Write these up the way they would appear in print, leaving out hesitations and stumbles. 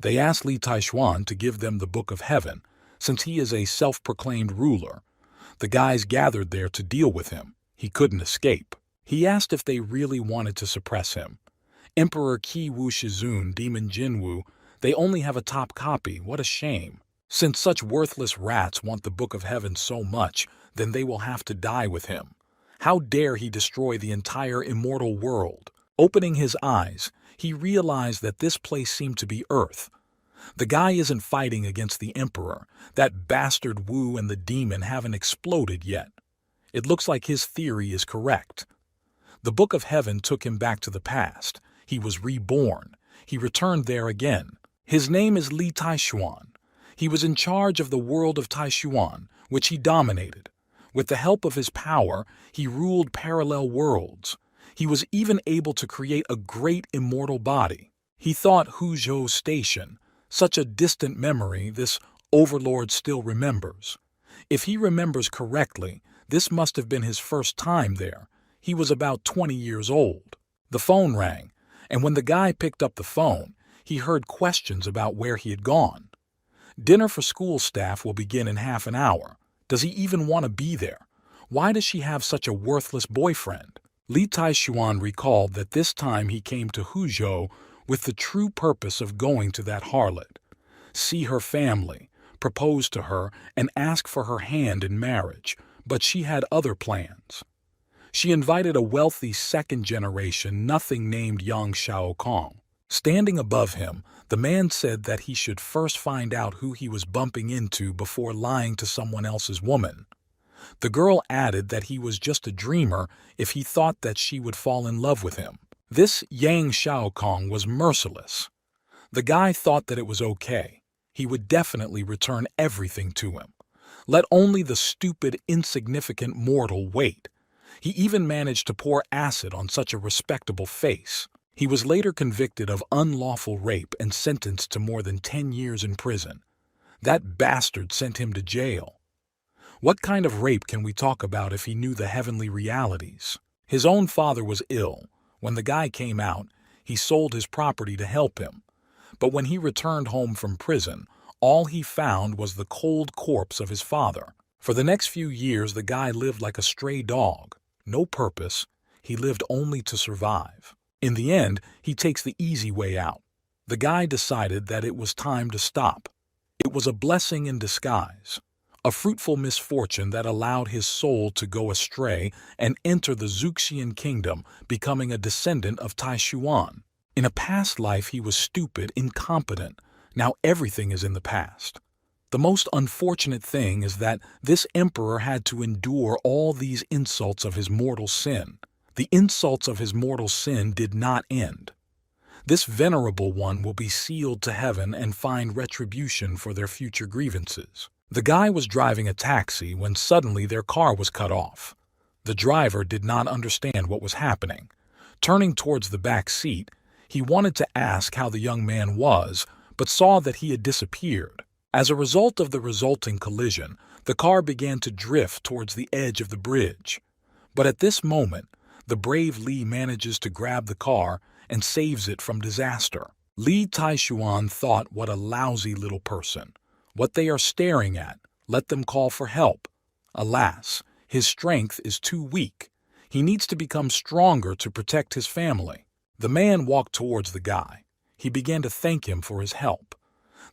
They asked Li Taishuan to give them the Book of Heaven, since he is a self-proclaimed ruler. The guys gathered there to deal with him. He couldn't escape. He asked if they really wanted to suppress him. Emperor Qi Wu Shizun, Demon Jinwu, they only have a top copy. What a shame. Since such worthless rats want the Book of Heaven so much, then they will have to die with him. How dare he destroy the entire immortal world? Opening his eyes, he realized that this place seemed to be Earth. The guy isn't fighting against the Emperor. That bastard Wu and the demon haven't exploded yet. It looks like his theory is correct. The Book of Heaven took him back to the past. He was reborn. He returned there again. His name is Li Taishuan. He was in charge of the world of Taishuan, which he dominated. With the help of his power, he ruled parallel worlds. He was even able to create a great immortal body. He thought Huzhou Station, such a distant memory, this overlord still remembers. If he remembers correctly, this must have been his first time there. He was about 20 years old. The phone rang, and when the guy picked up the phone, he heard questions about where he had gone. Dinner for school staff will begin in half an hour. Does he even want to be there? Why does she have such a worthless boyfriend? Li Taishuan recalled that this time he came to Huzhou with the true purpose of going to that harlot, see her family, propose to her, and ask for her hand in marriage, but she had other plans. She invited a wealthy second-generation nothing named Yang Xiaokong. Standing above him, the man said that he should first find out who he was bumping into before lying to someone else's woman. The girl added that he was just a dreamer if he thought that she would fall in love with him. This Yang Xiaokong was merciless. The guy thought that it was okay. He would definitely return everything to him. Let only the stupid, insignificant mortal wait. He even managed to pour acid on such a respectable face. He was later convicted of unlawful rape and sentenced to more than 10 years in prison. That bastard sent him to jail. What kind of rape can we talk about if he knew the heavenly realities? His own father was ill. When the guy came out, he sold his property to help him. But when he returned home from prison, all he found was the cold corpse of his father. For the next few years, the guy lived like a stray dog. No purpose. He lived only to survive. In the end, he takes the easy way out. The guy decided that it was time to stop. It was a blessing in disguise. A fruitful misfortune that allowed his soul to go astray and enter the Zuxian kingdom, becoming a descendant of Taishuan. In a past life he was stupid, incompetent. Now everything is in the past. The most unfortunate thing is that this emperor had to endure all these insults of his mortal sin. The insults of his mortal sin did not end. This venerable one will be sealed to heaven and find retribution for their future grievances. The guy was driving a taxi when suddenly their car was cut off. The driver did not understand what was happening. Turning towards the back seat, he wanted to ask how the young man was, but saw that he had disappeared. As a result of the resulting collision, the car began to drift towards the edge of the bridge. But at this moment, the brave Li manages to grab the car and saves it from disaster. Li Taishuan thought, what a lousy little person. What they are staring at, let them call for help. Alas, his strength is too weak. He needs to become stronger to protect his family. The man walked towards the guy. He began to thank him for his help.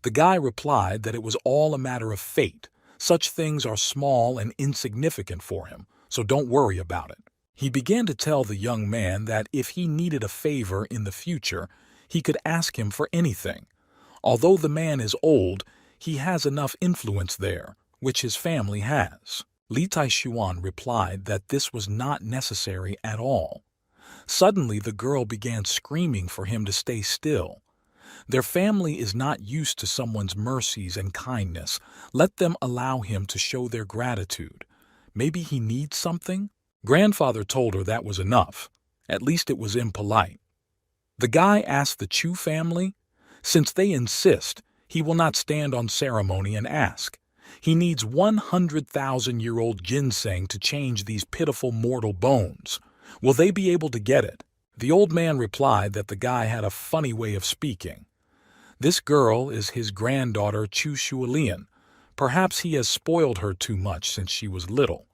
The guy replied that it was all a matter of fate. Such things are small and insignificant for him, so don't worry about it. He began to tell the young man that if he needed a favor in the future, he could ask him for anything. Although the man is old, he has enough influence there, which his family has. Li Taishuan replied that this was not necessary at all. Suddenly the girl began screaming for him to stay still. Their family is not used to someone's mercies and kindness. Let them allow him to show their gratitude. Maybe he needs something? Grandfather told her that was enough. At least it was impolite. The guy asked the Chu family. Since they insist, he will not stand on ceremony and ask. He needs 100,000-year-old ginseng to change these pitiful mortal bones. Will they be able to get it? The old man replied that the guy had a funny way of speaking. This girl is his granddaughter Chu Shualian. Perhaps he has spoiled her too much since she was little.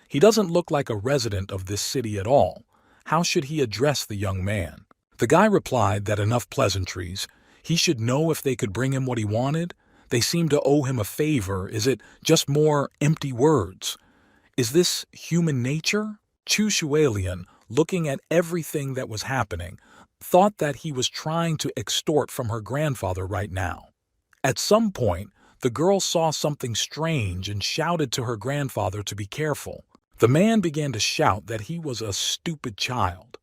He doesn't look like a resident of this city at all. How should he address the young man? The guy replied that enough pleasantries. He should know if they could bring him what he wanted. They seem to owe him a favor. Is it just more empty words? Is this human nature? Chu Shualian, looking at everything that was happening, thought that he was trying to extort from her grandfather right now. At some point, the girl saw something strange and shouted to her grandfather to be careful. The man began to shout that he was a stupid child.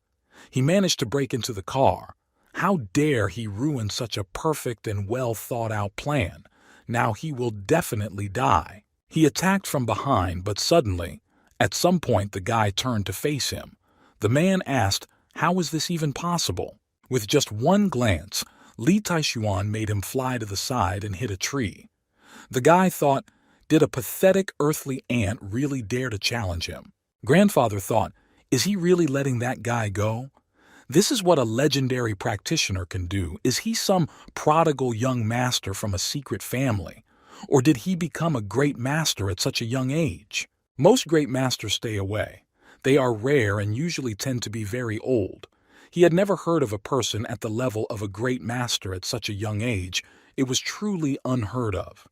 He managed to break into the car. How dare he ruin such a perfect and well-thought-out plan? Now he will definitely die. He attacked from behind, but suddenly, at some point the guy turned to face him. The man asked, how is this even possible? With just one glance, Li Taishuan made him fly to the side and hit a tree. The guy thought, did a pathetic earthly ant really dare to challenge him? Grandfather thought, is he really letting that guy go? This is what a legendary practitioner can do. Is he some prodigal young master from a secret family? Or did he become a great master at such a young age? Most great masters stay away. They are rare and usually tend to be very old. He had never heard of a person at the level of a great master at such a young age. It was truly unheard of.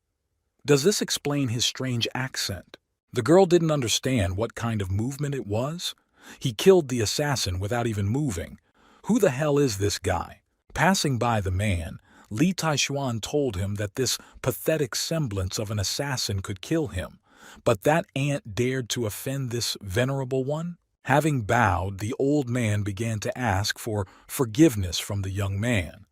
Does this explain his strange accent? The girl didn't understand what kind of movement it was. He killed the assassin without even moving. Who the hell is this guy? Passing by the man, Li Taishuan told him that this pathetic semblance of an assassin could kill him, but that ant dared to offend this venerable one? Having bowed, the old man began to ask for forgiveness from the young man.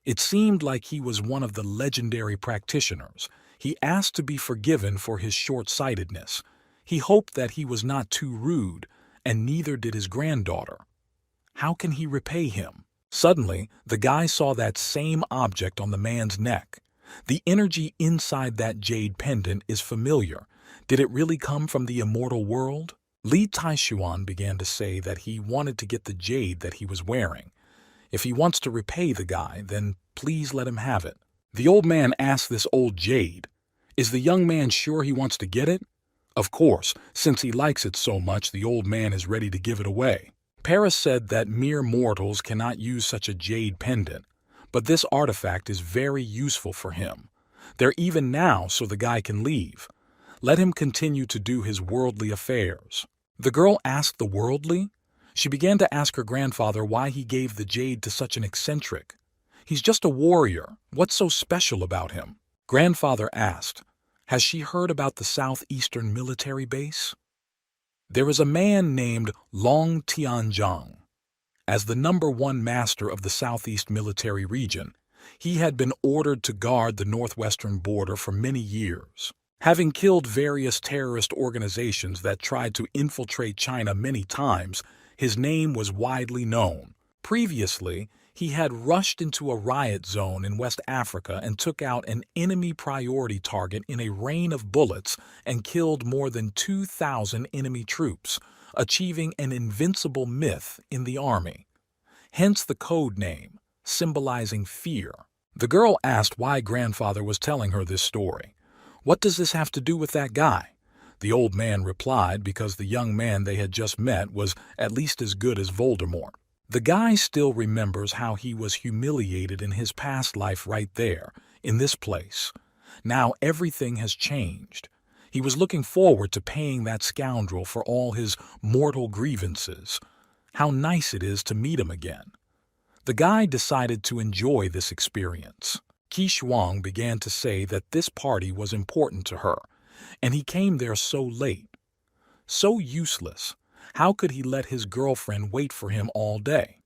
It seemed like he was one of the legendary practitioners. He asked to be forgiven for his short-sightedness. He hoped that he was not too rude, and neither did his granddaughter. How can he repay him? Suddenly, the guy saw that same object on the man's neck. The energy inside that jade pendant is familiar. Did it really come from the immortal world? Li Taishuan began to say that he wanted to get the jade that he was wearing. If he wants to repay the guy, then please let him have it. The old man asked this old jade, is the young man sure he wants to get it? Of course, since he likes it so much, the old man is ready to give it away. Paris said that mere mortals cannot use such a jade pendant, but this artifact is very useful for him. They're even now so the guy can leave. Let him continue to do his worldly affairs. The girl asked the worldly? She began to ask her grandfather why he gave the jade to such an eccentric. He's just a warrior. What's so special about him? Grandfather asked, has she heard about the southeastern military base? There is a man named Long Tianzhang. As the #1 master of the southeast military region, he had been ordered to guard the northwestern border for many years. Having killed various terrorist organizations that tried to infiltrate China many times, his name was widely known. Previously, he had rushed into a riot zone in West Africa and took out an enemy priority target in a rain of bullets and killed more than 2,000 enemy troops, achieving an invincible myth in the army. Hence the code name, symbolizing fear. The girl asked why grandfather was telling her this story. What does this have to do with that guy? The old man replied because the young man they had just met was at least as good as Voldemort. The guy still remembers how he was humiliated in his past life right there, in this place. Now everything has changed. He was looking forward to paying that scoundrel for all his mortal grievances. How nice it is to meet him again. The guy decided to enjoy this experience. Qi Shuang began to say that this party was important to her, and he came there so late. So useless. How could he let his girlfriend wait for him all day?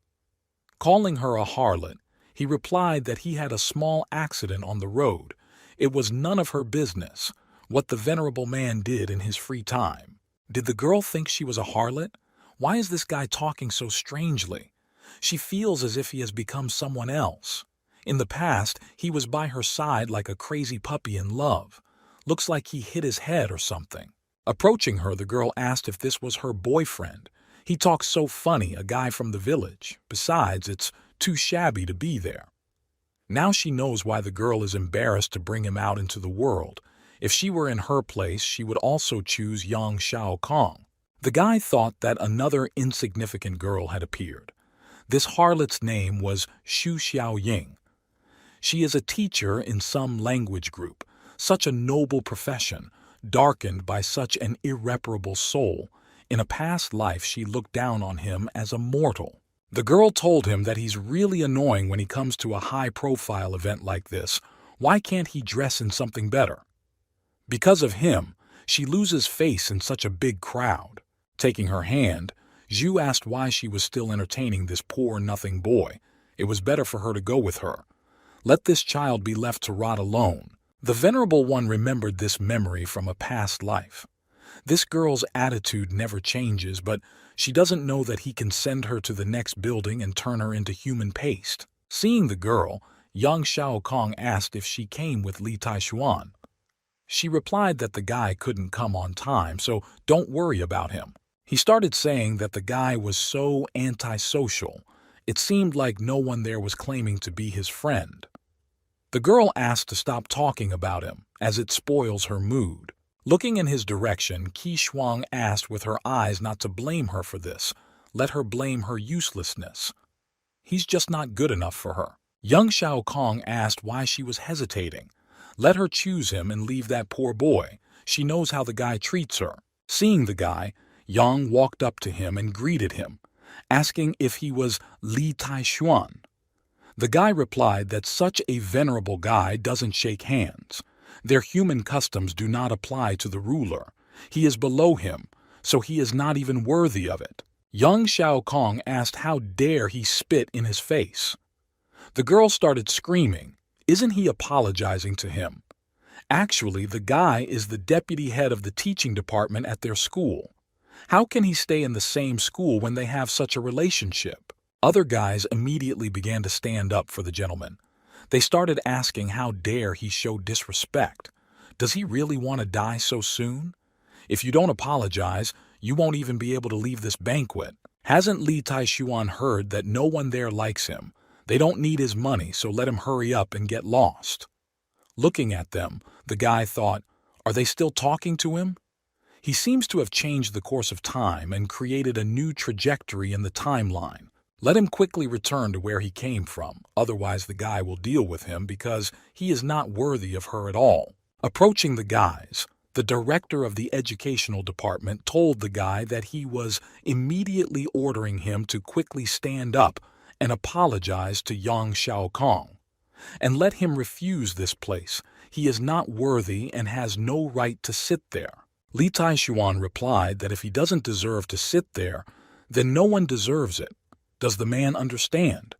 Calling her a harlot, he replied that he had a small accident on the road. It was none of her business what the venerable man did in his free time. Did the girl think she was a harlot? Why is this guy talking so strangely? She feels as if he has become someone else. In the past, he was by her side like a crazy puppy in love. Looks like he hit his head or something. Approaching her, the girl asked if this was her boyfriend. He talks so funny, a guy from the village. Besides, it's too shabby to be there. Now she knows why the girl is embarrassed to bring him out into the world. If she were in her place, she would also choose Yang Xiaokong. The guy thought that another insignificant girl had appeared. This harlot's name was Xu Xiaoying. She is a teacher in some language group, such a noble profession, darkened by such an irreparable soul. In a past life she looked down on him as a mortal. The girl told him that he's really annoying when he comes to a high-profile event like this. Why can't he dress in something better? Because of him, she loses face in such a big crowd. Taking her hand, Zhu asked why she was still entertaining this poor nothing boy. It was better for her to go with her. Let this child be left to rot alone. The Venerable One remembered this memory from a past life. This girl's attitude never changes, but she doesn't know that he can send her to the next building and turn her into human paste. Seeing the girl, Yang Xiaokong asked if she came with Li Taishuan. She replied that the guy couldn't come on time, so don't worry about him. He started saying that the guy was so antisocial. It seemed like no one there was claiming to be his friend. The girl asked to stop talking about him, as it spoils her mood. Looking in his direction, Qi Shuang asked with her eyes not to blame her for this. Let her blame her uselessness. He's just not good enough for her. Young Xiaokong asked why she was hesitating. Let her choose him and leave that poor boy. She knows how the guy treats her. Seeing the guy, Yang walked up to him and greeted him, asking if he was Li Taishuan. The guy replied that such a venerable guy doesn't shake hands. Their human customs do not apply to the ruler. He is below him, so he is not even worthy of it. Young Xiaokong asked how dare he spit in his face. The girl started screaming. Isn't he apologizing to him? Actually, the guy is the deputy head of the teaching department at their school. How can he stay in the same school when they have such a relationship? Other guys immediately began to stand up for the gentleman. They started asking how dare he show disrespect. Does he really want to die so soon? If you don't apologize, you won't even be able to leave this banquet. Hasn't Li Taishuan heard that no one there likes him? They don't need his money, so let him hurry up and get lost. Looking at them, the guy thought, are they still talking to him? He seems to have changed the course of time and created a new trajectory in the timeline. Let him quickly return to where he came from, otherwise the guy will deal with him because he is not worthy of her at all. Approaching the guys, the director of the educational department told the guy that he was immediately ordering him to quickly stand up and apologize to Yang Xiaokong, and let him refuse this place. He is not worthy and has no right to sit there. Li Taishuan replied that if he doesn't deserve to sit there, then no one deserves it. Does the man understand?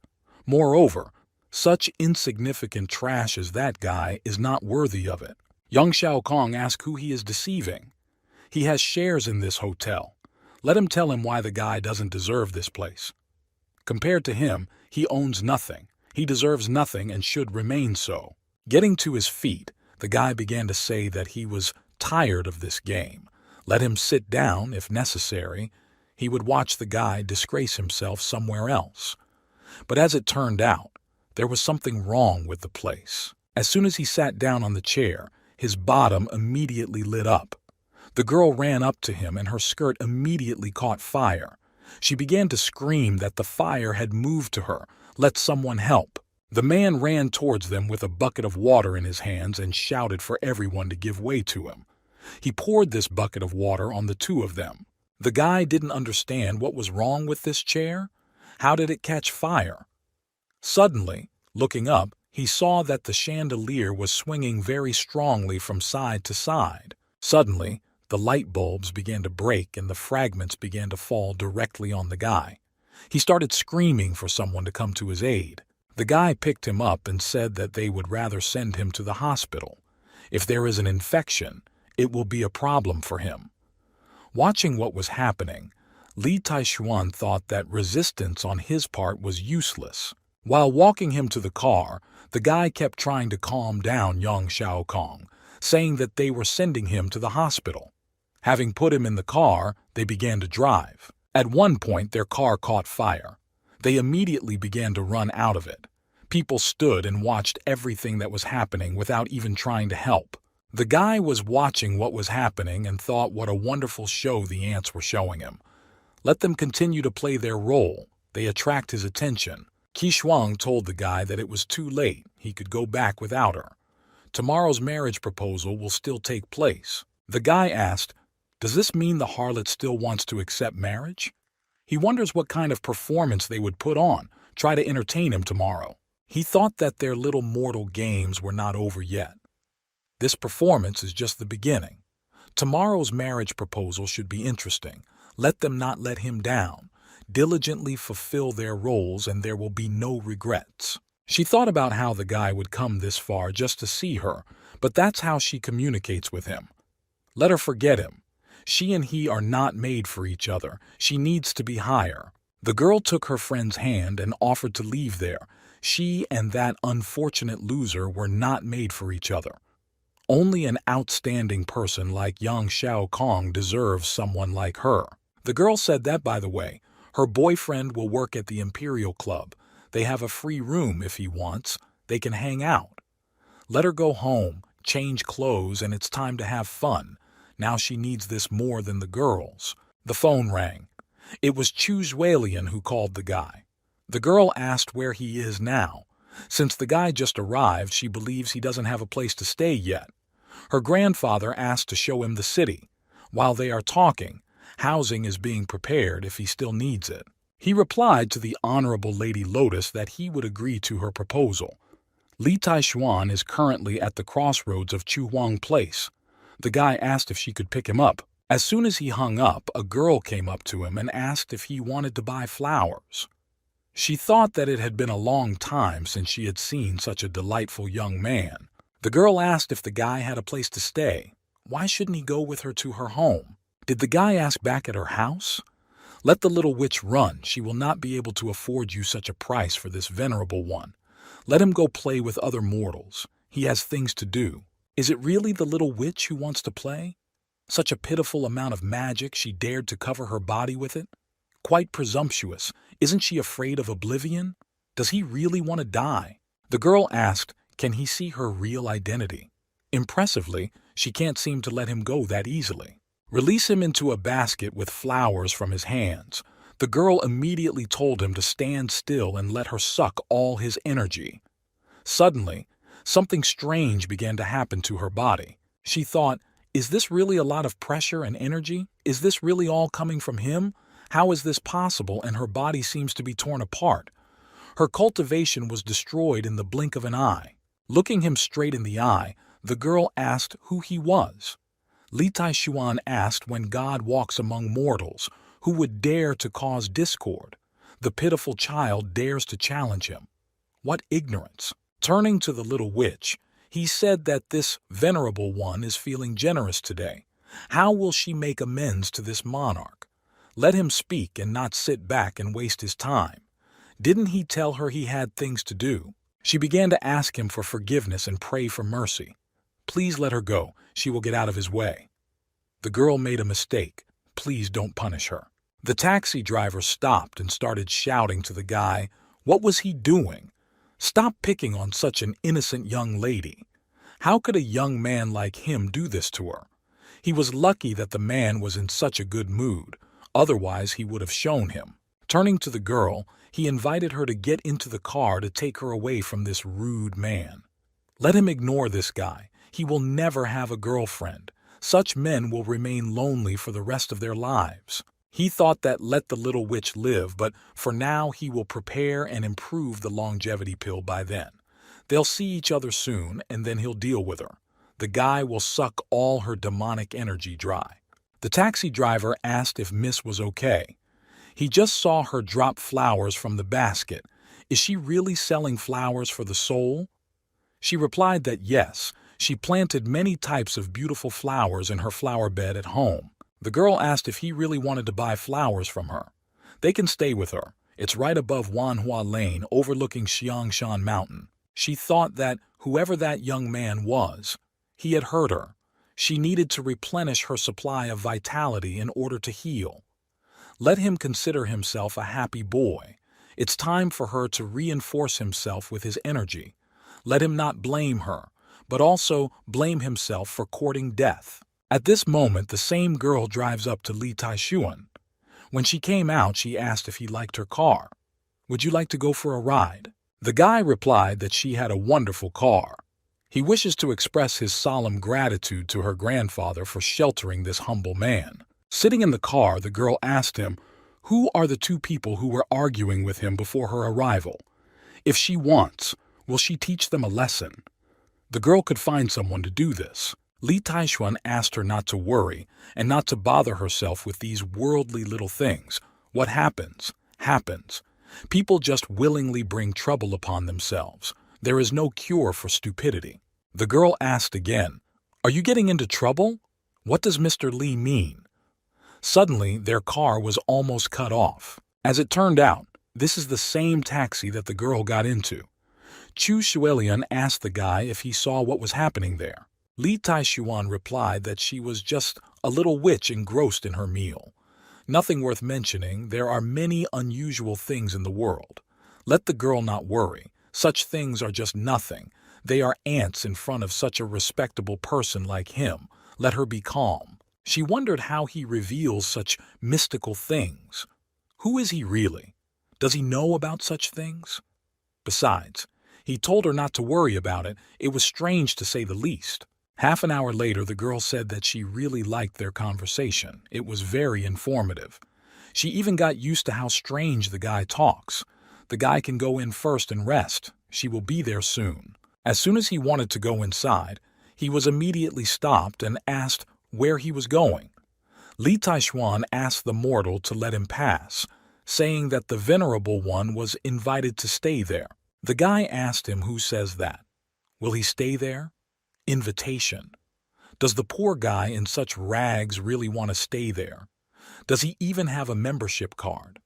Moreover, such insignificant trash as that guy is not worthy of it. Yang Xiaokong asked who he is deceiving. He has shares in this hotel. Let him tell him why the guy doesn't deserve this place. Compared to him, he owns nothing. He deserves nothing and should remain so. Getting to his feet, the guy began to say that he was tired of this game. Let him sit down if necessary. He would watch the guy disgrace himself somewhere else. But as it turned out, there was something wrong with the place. As soon as he sat down on the chair, his bottom immediately lit up. The girl ran up to him and her skirt immediately caught fire. She began to scream that the fire had moved to her. Let someone help. The man ran towards them with a bucket of water in his hands and shouted for everyone to give way to him. He poured this bucket of water on the two of them. The guy didn't understand what was wrong with this chair. How did it catch fire? Suddenly, looking up, he saw that the chandelier was swinging very strongly from side to side. Suddenly, the light bulbs began to break and the fragments began to fall directly on the guy. He started screaming for someone to come to his aid. The guy picked him up and said that they would rather send him to the hospital. If there is an infection, it will be a problem for him. Watching what was happening, Li Taishuan thought that resistance on his part was useless. While walking him to the car, the guy kept trying to calm down Yang Xiaokong, saying that they were sending him to the hospital. Having put him in the car, they began to drive. At one point, their car caught fire. They immediately began to run out of it. People stood and watched everything that was happening without even trying to help. The guy was watching what was happening and thought what a wonderful show the ants were showing him. Let them continue to play their role. They attract his attention. Qishuang told the guy that it was too late. He could go back without her. Tomorrow's marriage proposal will still take place. The guy asked, "Does this mean the harlot still wants to accept marriage?" He wonders what kind of performance they would put on, try to entertain him tomorrow. He thought that their little mortal games were not over yet. This performance is just the beginning. Tomorrow's marriage proposal should be interesting. Let them not let him down. Diligently fulfill their roles and there will be no regrets. She thought about how the guy would come this far just to see her, but that's how she communicates with him. Let her forget him. She and he are not made for each other. She needs to be higher. The girl took her friend's hand and offered to leave there. She and that unfortunate loser were not made for each other. Only an outstanding person like Yang Xiaokong deserves someone like her. The girl said that, by the way, her boyfriend will work at the Imperial Club. They have a free room if he wants. They can hang out. Let her go home, change clothes, and it's time to have fun. Now she needs this more than the girls. The phone rang. It was Chu Zuelian who called the guy. The girl asked where he is now. Since the guy just arrived, she believes he doesn't have a place to stay yet. Her grandfather asked to show him the city. While they are talking, housing is being prepared if he still needs it. He replied to the Honorable Lady Lotus that he would agree to her proposal. Li Taishuan is currently at the crossroads of Chuhuang Place. The guy asked if she could pick him up. As soon as he hung up, a girl came up to him and asked if he wanted to buy flowers. She thought that it had been a long time since she had seen such a delightful young man. The girl asked if the guy had a place to stay. Why shouldn't he go with her to her home? Did the guy ask back at her house? Let the little witch run. She will not be able to afford you such a price for this venerable one. Let him go play with other mortals. He has things to do. Is it really the little witch who wants to play? Such a pitiful amount of magic she dared to cover her body with it? Quite presumptuous. Isn't she afraid of oblivion? Does he really want to die? The girl asked, can he see her real identity? Impressively, she can't seem to let him go that easily. Release him into a basket with flowers from his hands. The girl immediately told him to stand still and let her suck all his energy. Suddenly, something strange began to happen to her body. She thought, is this really a lot of pressure and energy? Is this really all coming from him? How is this possible? And her body seems to be torn apart. Her cultivation was destroyed in the blink of an eye. Looking him straight in the eye, the girl asked who he was. Li Taishuan asked when God walks among mortals, who would dare to cause discord? The pitiful child dares to challenge him. What ignorance! Turning to the little witch, he said that this venerable one is feeling generous today. How will she make amends to this monarch? Let him speak and not sit back and waste his time. Didn't he tell her he had things to do? She began to ask him for forgiveness and pray for mercy. Please let her go. She will get out of his way. The girl made a mistake. Please don't punish her. The taxi driver stopped and started shouting to the guy. What was he doing? Stop picking on such an innocent young lady. How could a young man like him do this to her? He was lucky that the man was in such a good mood. Otherwise, he would have shown him. Turning to the girl, he invited her to get into the car to take her away from this rude man. Let him ignore this guy. He will never have a girlfriend. Such men will remain lonely for the rest of their lives. He thought that let the little witch live, but for now he will prepare and improve the longevity pill by then. They'll see each other soon, and then he'll deal with her. The guy will suck all her demonic energy dry. The taxi driver asked if Miss was okay. He just saw her drop flowers from the basket. Is she really selling flowers for the soul? She replied that yes, she planted many types of beautiful flowers in her flower bed at home. The girl asked if he really wanted to buy flowers from her. They can stay with her. It's right above Wanhua Lane, overlooking Xiangshan Mountain. She thought that whoever that young man was, he had hurt her. She needed to replenish her supply of vitality in order to heal. Let him consider himself a happy boy. It's time for her to reinforce himself with his energy. Let him not blame her, but also blame himself for courting death. At this moment, the same girl drives up to Li Taishuan. When she came out, she asked if he liked her car. "Would you like to go for a ride?" The guy replied that she had a wonderful car. He wishes to express his solemn gratitude to her grandfather for sheltering this humble man. Sitting in the car, the girl asked him, who are the two people who were arguing with him before her arrival? If she wants, will she teach them a lesson? The girl could find someone to do this. Li Taishuan asked her not to worry and not to bother herself with these worldly little things. What happens, happens. People just willingly bring trouble upon themselves. There is no cure for stupidity. The girl asked again, "Are you getting into trouble? What does Mr. Li mean?" Suddenly, their car was almost cut off. As it turned out, this is the same taxi that the girl got into. Chu Shuelian asked the guy if he saw what was happening there. Li Taishuan replied that she was just a little witch engrossed in her meal. Nothing worth mentioning, there are many unusual things in the world. Let the girl not worry. Such things are just nothing. They are ants in front of such a respectable person like him. Let her be calm. She wondered how he reveals such mystical things. Who is he really? Does he know about such things? Besides, he told her not to worry about it. It was strange to say the least. Half an hour later, the girl said that she really liked their conversation. It was very informative. She even got used to how strange the guy talks. The guy can go in first and rest. She will be there soon. As soon as he wanted to go inside, he was immediately stopped and asked where he was going. Li Taishuan asked the mortal to let him pass, saying that the venerable one was invited to stay there. The guy asked him who says that. Will he stay there? Invitation. Does the poor guy in such rags really want to stay there? Does he even have a membership card?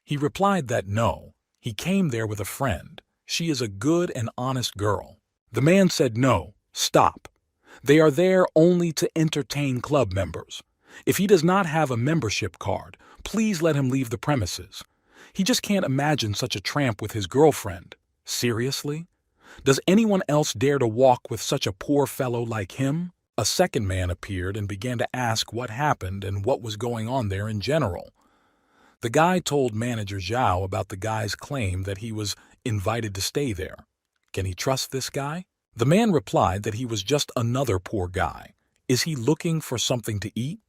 He replied that no, he came there with a friend. She is a good and honest girl. The man said no, stop. They are there only to entertain club members. If he does not have a membership card, please let him leave the premises. He just can't imagine such a tramp with his girlfriend. Seriously? Does anyone else dare to walk with such a poor fellow like him? A second man appeared and began to ask what happened and what was going on there in general. The guy told manager Zhao about the guy's claim that he was invited to stay there. Can he trust this guy? The man replied that he was just another poor guy. Is he looking for something to eat?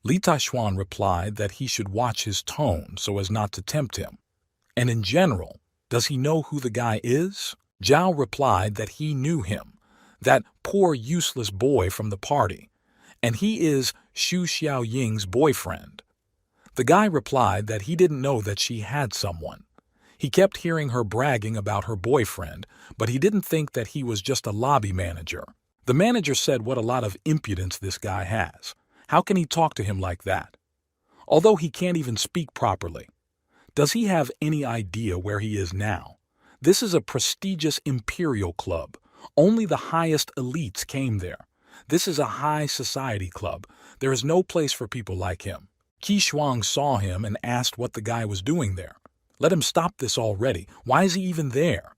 Li Taishuan replied that he should watch his tone so as not to tempt him. And in general, does he know who the guy is? Zhao replied that he knew him, that poor useless boy from the party, and he is Xu Xiaoying's boyfriend. The guy replied that he didn't know that she had someone. He kept hearing her bragging about her boyfriend, but he didn't think that he was just a lobby manager. The manager said what a lot of impudence this guy has. How can he talk to him like that? Although he can't even speak properly. Does he have any idea where he is now? This is a prestigious imperial club. Only the highest elites came there. This is a high society club. There is no place for people like him. Qi Shuang saw him and asked what the guy was doing there. Let him stop this already. Why is he even there?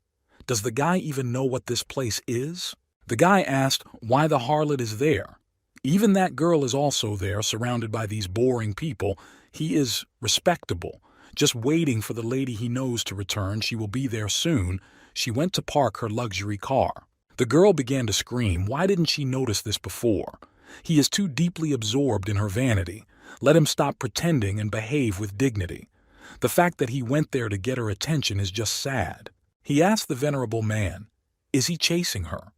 Does the guy even know what this place is? The guy asked why the harlot is there. Even that girl is also there, surrounded by these boring people. He is respectable, just waiting for the lady he knows to return. She will be there soon. She went to park her luxury car. The girl began to scream. Why didn't she notice this before? He is too deeply absorbed in her vanity. Let him stop pretending and behave with dignity. The fact that he went there to get her attention is just sad. He asked the venerable man, is he chasing her?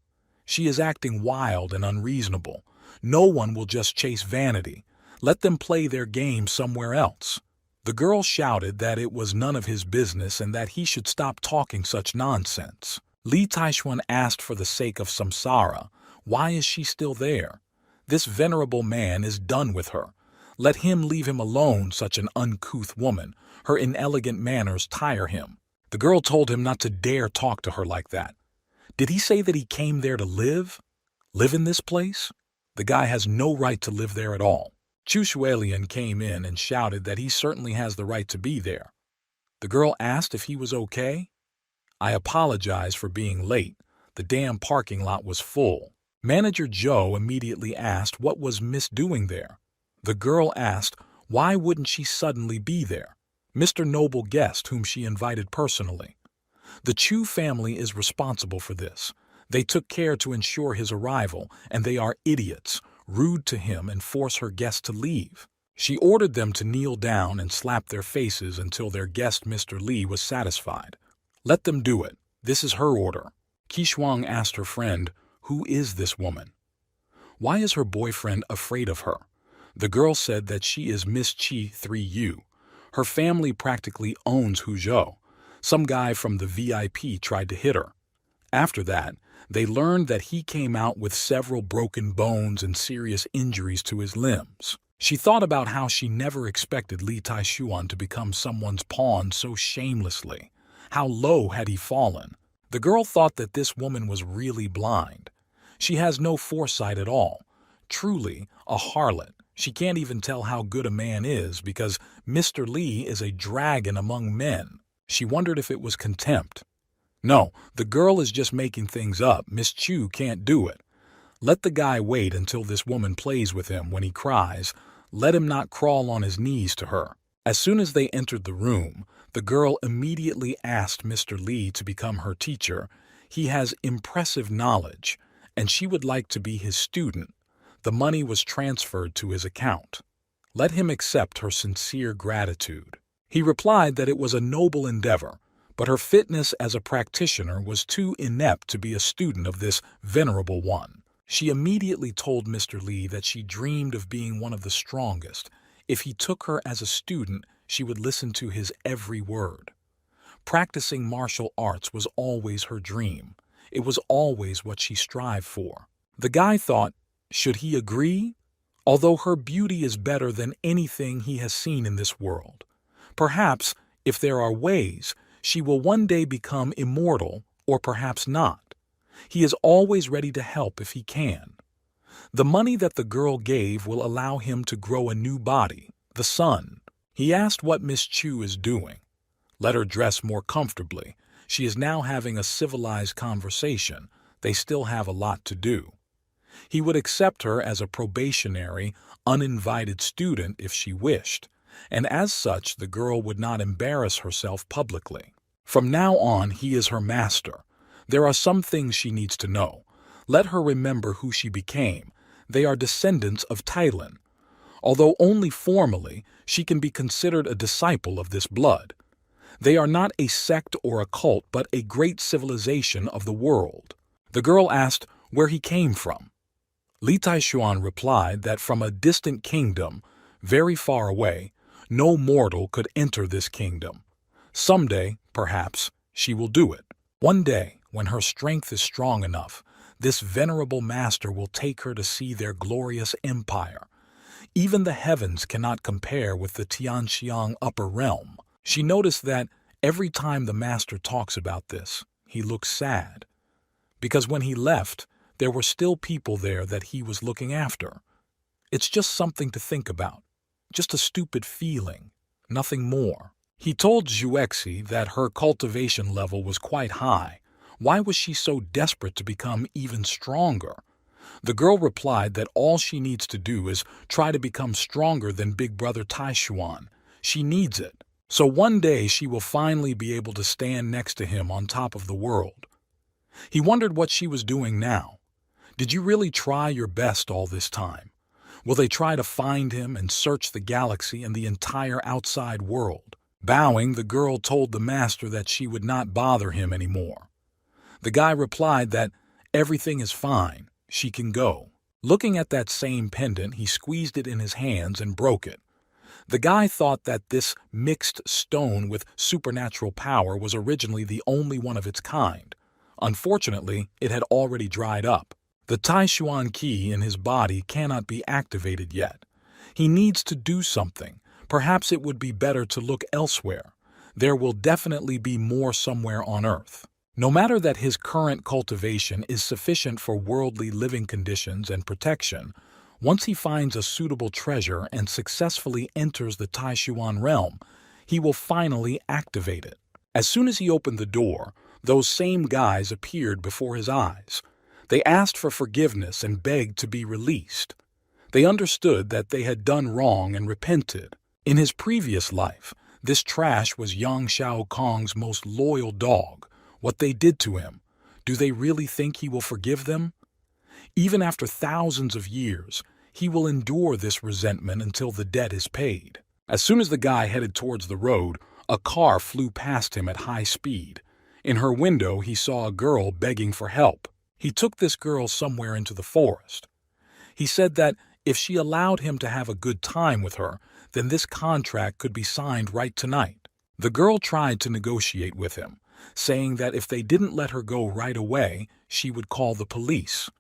She is acting wild and unreasonable. No one will just chase vanity. Let them play their game somewhere else. The girl shouted that it was none of his business and that he should stop talking such nonsense. Li Taishuan asked for the sake of samsara, why is she still there? This venerable man is done with her. Let him leave him alone, such an uncouth woman. Her inelegant manners tire him. The girl told him not to dare talk to her like that. Did he say that he came there to live? Live in this place? The guy has no right to live there at all. Chu Shuelian came in and shouted that he certainly has the right to be there. The girl asked if he was okay. I apologized for being late. The damn parking lot was full. Manager Joe immediately asked what was Miss doing there. The girl asked why wouldn't she suddenly be there. Mr. Noble guest whom she invited personally. The Chu family is responsible for this. They took care to ensure his arrival, and they are idiots, rude to him and force her guest to leave. She ordered them to kneel down and slap their faces until their guest Mr. Lee was satisfied. Let them do it. This is her order. Kishuang asked her friend, who is this woman? Why is her boyfriend afraid of her? The girl said that she is Miss Chi 3U. Her family practically owns Huzhou. Some guy from the VIP tried to hit her. After that, they learned that he came out with several broken bones and serious injuries to his limbs. She thought about how she never expected Li Taishuan to become someone's pawn so shamelessly. How low had he fallen? The girl thought that this woman was really blind. She has no foresight at all. Truly a harlot. She can't even tell how good a man is because Mr. Lee is a dragon among men. She wondered if it was contempt. No, the girl is just making things up. Miss Chu can't do it. Let the guy wait until this woman plays with him when he cries. Let him not crawl on his knees to her. As soon as they entered the room, the girl immediately asked Mr. Lee to become her teacher. He has impressive knowledge, and she would like to be his student. The money was transferred to his account. Let him accept her sincere gratitude. He replied that it was a noble endeavor, but her fitness as a practitioner was too inept to be a student of this venerable one. She immediately told Mr. Lee that she dreamed of being one of the strongest. If he took her as a student, she would listen to his every word. Practicing martial arts was always her dream. It was always what she strived for. The guy thought, should he agree? Although her beauty is better than anything he has seen in this world. Perhaps, if there are ways, she will one day become immortal, or perhaps not. He is always ready to help if he can. The money that the girl gave will allow him to grow a new body, the sun. He asked what Miss Chu is doing. Let her dress more comfortably. She is now having a civilized conversation. They still have a lot to do. He would accept her as a probationary, uninvited student if she wished, and as such the girl would not embarrass herself publicly. From now on he is her master. There are some things she needs to know. Let her remember who she became. They are descendants of Thailand. Although only formally, she can be considered a disciple of this blood. They are not a sect or a cult, but a great civilization of the world. The girl asked where he came from. Li Taishuan replied that from a distant kingdom, very far away, no mortal could enter this kingdom. Someday, perhaps, she will do it. One day, when her strength is strong enough, this venerable master will take her to see their glorious empire. Even the heavens cannot compare with the Tianxiang upper realm. She noticed that every time the master talks about this, he looks sad. Because when he left, there were still people there that he was looking after. It's just something to think about. Just a stupid feeling, nothing more. He told Zhuexi that her cultivation level was quite high. Why was she so desperate to become even stronger? The girl replied that all she needs to do is try to become stronger than Big Brother Taishuan. She needs it. So one day she will finally be able to stand next to him on top of the world. He wondered what she was doing now. Did you really try your best all this time? Will they try to find him and search the galaxy and the entire outside world? Bowing, the girl told the master that she would not bother him anymore. The guy replied that everything is fine, she can go. Looking at that same pendant, he squeezed it in his hands and broke it. The guy thought that this mixed stone with supernatural power was originally the only one of its kind. Unfortunately, it had already dried up. The Taishuan Qi in his body cannot be activated yet. He needs to do something. Perhaps it would be better to look elsewhere. There will definitely be more somewhere on Earth. No matter that his current cultivation is sufficient for worldly living conditions and protection, once he finds a suitable treasure and successfully enters the Taishuan realm, he will finally activate it. As soon as he opened the door, those same guys appeared before his eyes. They asked for forgiveness and begged to be released. They understood that they had done wrong and repented. In his previous life, this trash was Yang Shao Kong's most loyal dog. What they did to him, do they really think he will forgive them? Even after thousands of years, he will endure this resentment until the debt is paid. As soon as the guy headed towards the road, a car flew past him at high speed. In her window, he saw a girl begging for help. He took this girl somewhere into the forest. He said that if she allowed him to have a good time with her, then this contract could be signed right tonight. The girl tried to negotiate with him, saying that if they didn't let her go right away, she would call the police.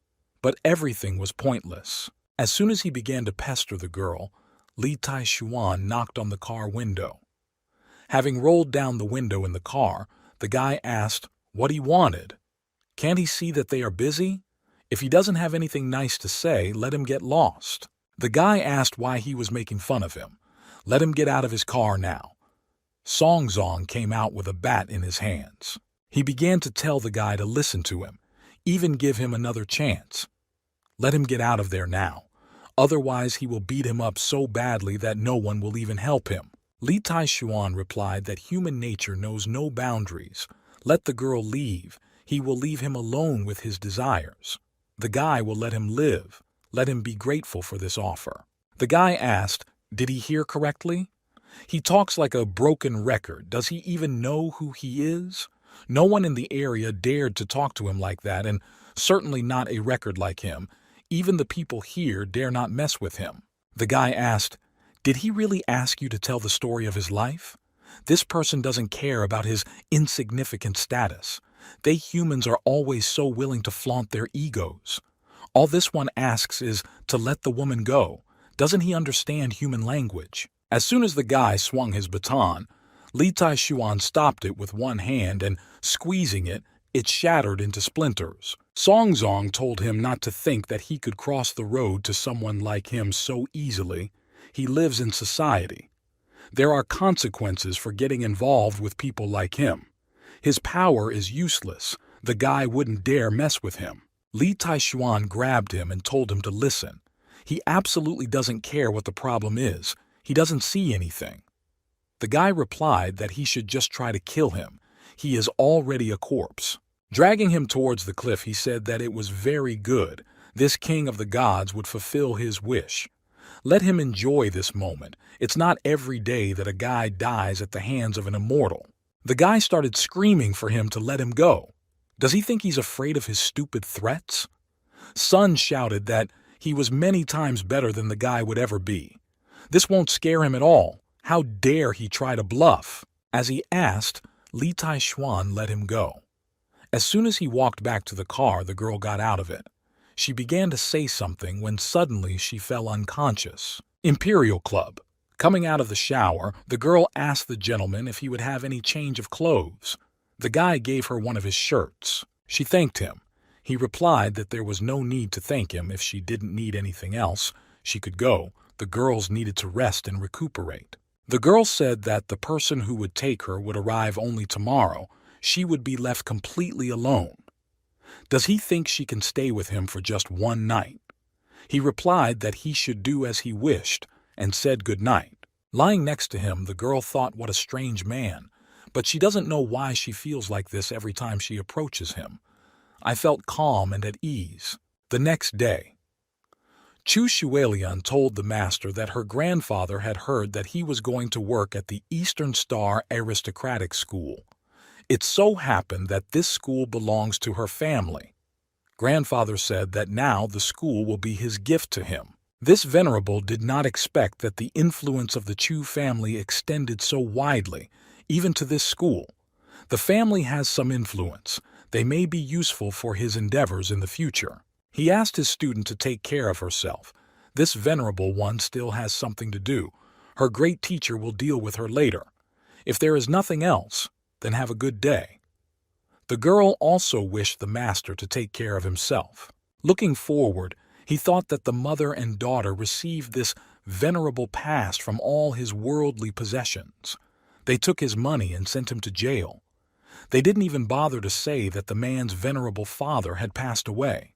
But everything was pointless. As soon as he began to pester the girl, Li Tai-Xuan knocked on the car window. Having rolled down the window in the car, the guy asked what he wanted. Can't he see that they are busy? If he doesn't have anything nice to say, let him get lost. The guy asked why he was making fun of him. Let him get out of his car now. Song Zong came out with a bat in his hands. He began to tell the guy to listen to him, even give him another chance. Let him get out of there now. Otherwise, he will beat him up so badly that no one will even help him. Li Tai-Xuan replied that human nature knows no boundaries. Let the girl leave. He will leave him alone with his desires. The guy will let him live. Let him be grateful for this offer. The guy asked, did he hear correctly? He talks like a broken record. Does he even know who he is? No one in the area dared to talk to him like that, and certainly not a record like him. Even the people here dare not mess with him. The guy asked, did he really ask you to tell the story of his life? This person doesn't care about his insignificant status. They humans are always so willing to flaunt their egos. All this one asks is to let the woman go. Doesn't he understand human language? As soon as the guy swung his baton, Li Tai-Xuan stopped it with one hand and, squeezing it, it shattered into splinters. Song Zong told him not to think that he could cross the road to someone like him so easily. He lives in society. There are consequences for getting involved with people like him. His power is useless. The guy wouldn't dare mess with him. Li Tai-Xuan grabbed him and told him to listen. He absolutely doesn't care what the problem is. He doesn't see anything. The guy replied that he should just try to kill him. He is already a corpse. Dragging him towards the cliff, he said that it was very good. This king of the gods would fulfill his wish. Let him enjoy this moment. It's not every day that a guy dies at the hands of an immortal. The guy started screaming for him to let him go. Does he think he's afraid of his stupid threats? Sun shouted that he was many times better than the guy would ever be. This won't scare him at all. How dare he try to bluff? As he asked, Li Tai-Xuan let him go. As soon as he walked back to the car, the girl got out of it. She began to say something when suddenly she fell unconscious. Imperial Club. Coming out of the shower, the girl asked the gentleman if he would have any change of clothes. The guy gave her one of his shirts. She thanked him. He replied that there was no need to thank him if she didn't need anything else. She could go. The girls needed to rest and recuperate. The girl said that the person who would take her would arrive only tomorrow. She would be left completely alone. Does he think she can stay with him for just one night? He replied that he should do as he wished and said good night. Lying next to him, the girl thought what a strange man, but she doesn't know why she feels like this every time she approaches him. I felt calm and at ease. The next day, Chu Shuelian told the master that her grandfather had heard that he was going to work at the Eastern Star Aristocratic School. It so happened that this school belongs to her family. Grandfather said that now the school will be his gift to him. This venerable did not expect that the influence of the Chu family extended so widely, even to this school. The family has some influence. They may be useful for his endeavors in the future. He asked his student to take care of herself. This venerable one still has something to do. Her great teacher will deal with her later. If there is nothing else, then have a good day. The girl also wished the master to take care of himself. Looking forward, he thought that the mother and daughter received this venerable past from all his worldly possessions. They took his money and sent him to jail. They didn't even bother to say that the man's venerable father had passed away.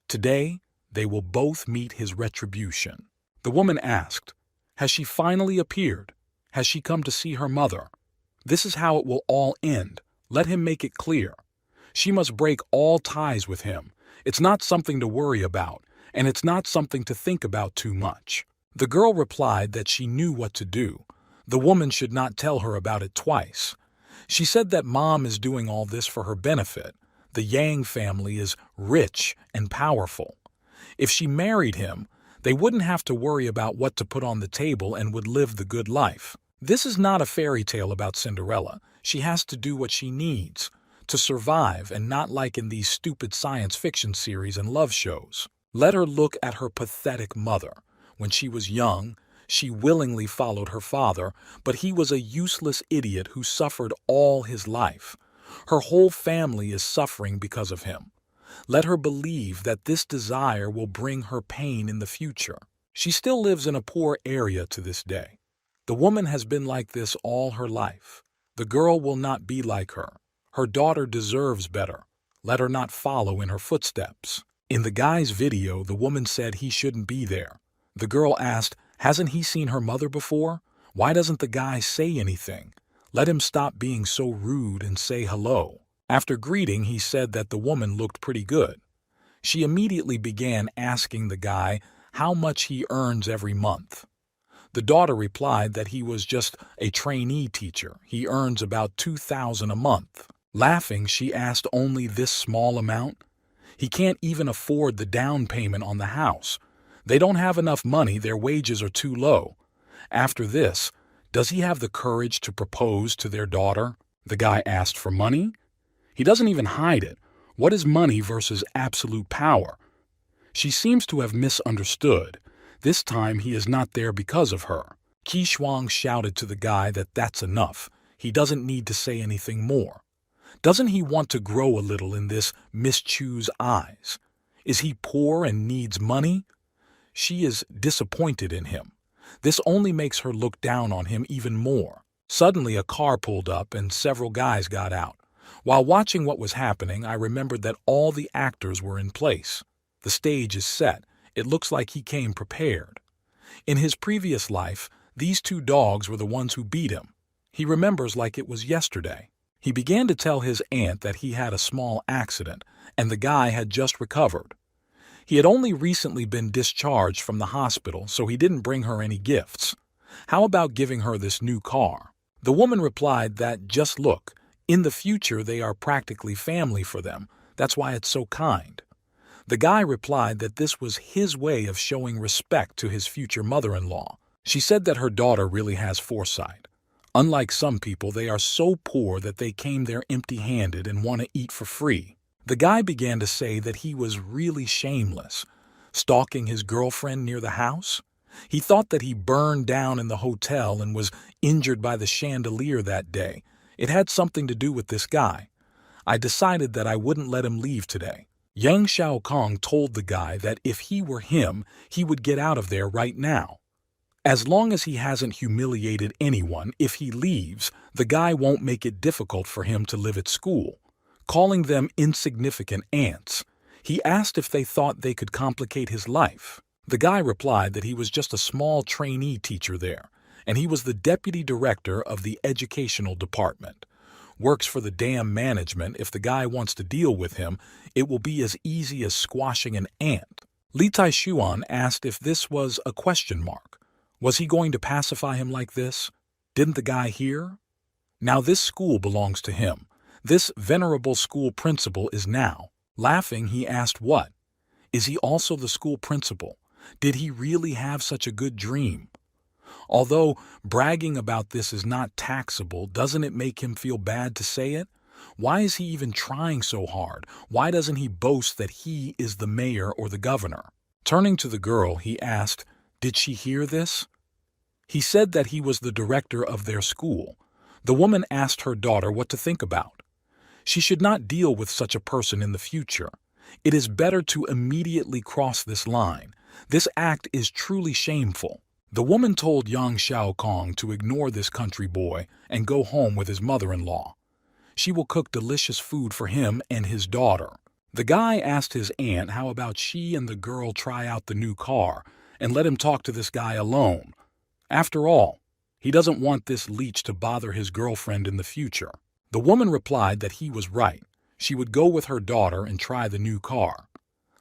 Today, they will both meet his retribution. The woman asked, "Has she finally appeared? Has she come to see her mother? This is how it will all end. Let him make it clear. She must break all ties with him. It's not something to worry about, and it's not something to think about too much." The girl replied that she knew what to do. The woman should not tell her about it twice. She said that mom is doing all this for her benefit. The Yang family is rich and powerful. If she married him, they wouldn't have to worry about what to put on the table and would live the good life. This is not a fairy tale about Cinderella. She has to do what she needs to survive, and not like in these stupid science fiction series and love shows. Let her look at her pathetic mother. When she was young, she willingly followed her father, but he was a useless idiot who suffered all his life. Her whole family is suffering because of him. Let her believe that this desire will bring her pain in the future. She still lives in a poor area to this day. The woman has been like this all her life. The girl will not be like her. Her daughter deserves better. Let her not follow in her footsteps. In the guy's video, the woman said he shouldn't be there. The girl asked, "Hasn't he seen her mother before? Why doesn't the guy say anything? Let him stop being so rude and say hello." After greeting, he said that the woman looked pretty good. She immediately began asking the guy how much he earns every month. The daughter replied that he was just a trainee teacher. He earns about $2,000 a month. Laughing, she asked only this small amount? He can't even afford the down payment on the house. They don't have enough money, their wages are too low. After this, does he have the courage to propose to their daughter? The guy asked for money? He doesn't even hide it. What is money versus absolute power? She seems to have misunderstood. This time he is not there because of her. Qi Shuang shouted to the guy that that's enough. He doesn't need to say anything more. Doesn't he want to grow a little in this Miss Chu's eyes? Is he poor and needs money? She is disappointed in him. This only makes her look down on him even more. Suddenly a car pulled up and several guys got out. While watching what was happening, I remembered that all the actors were in place. The stage is set. It looks like he came prepared. In his previous life, these two dogs were the ones who beat him. He remembers like it was yesterday. He began to tell his aunt that he had a small accident, and the guy had just recovered. He had only recently been discharged from the hospital, so he didn't bring her any gifts. How about giving her this new car? The woman replied that, just look, in the future they are practically family for them. That's why it's so kind. The guy replied that this was his way of showing respect to his future mother-in-law. She said that her daughter really has foresight. Unlike some people, they are so poor that they came there empty-handed and want to eat for free. The guy began to say that he was really shameless, stalking his girlfriend near the house. He thought that he burned down in the hotel and was injured by the chandelier that day. It had something to do with this guy. I decided that I wouldn't let him leave today. Yang Xiaokong told the guy that if he were him, he would get out of there right now. As long as he hasn't humiliated anyone, if he leaves, the guy won't make it difficult for him to live at school. Calling them insignificant ants, he asked if they thought they could complicate his life. The guy replied that he was just a small trainee teacher there, and he was the deputy director of the educational department. Works for the damn management. If the guy wants to deal with him, it will be as easy as squashing an ant. Li Taishuan asked if this was a question mark. Was he going to pacify him like this? Didn't the guy hear? Now this school belongs to him. This venerable school principal is now. Laughing, he asked what? Is he also the school principal? Did he really have such a good dream? Although bragging about this is not taxable, doesn't it make him feel bad to say it? Why is he even trying so hard? Why doesn't he boast that he is the mayor or the governor? Turning to the girl, he asked, did she hear this? He said that he was the director of their school. The woman asked her daughter what to think about. She should not deal with such a person in the future. It is better to immediately cross this line. This act is truly shameful. The woman told young Shao Kong to ignore this country boy and go home with his mother-in-law. She will cook delicious food for him and his daughter. The guy asked his aunt how about she and the girl try out the new car and let him talk to this guy alone. After all, he doesn't want this leech to bother his girlfriend in the future. The woman replied that he was right. She would go with her daughter and try the new car.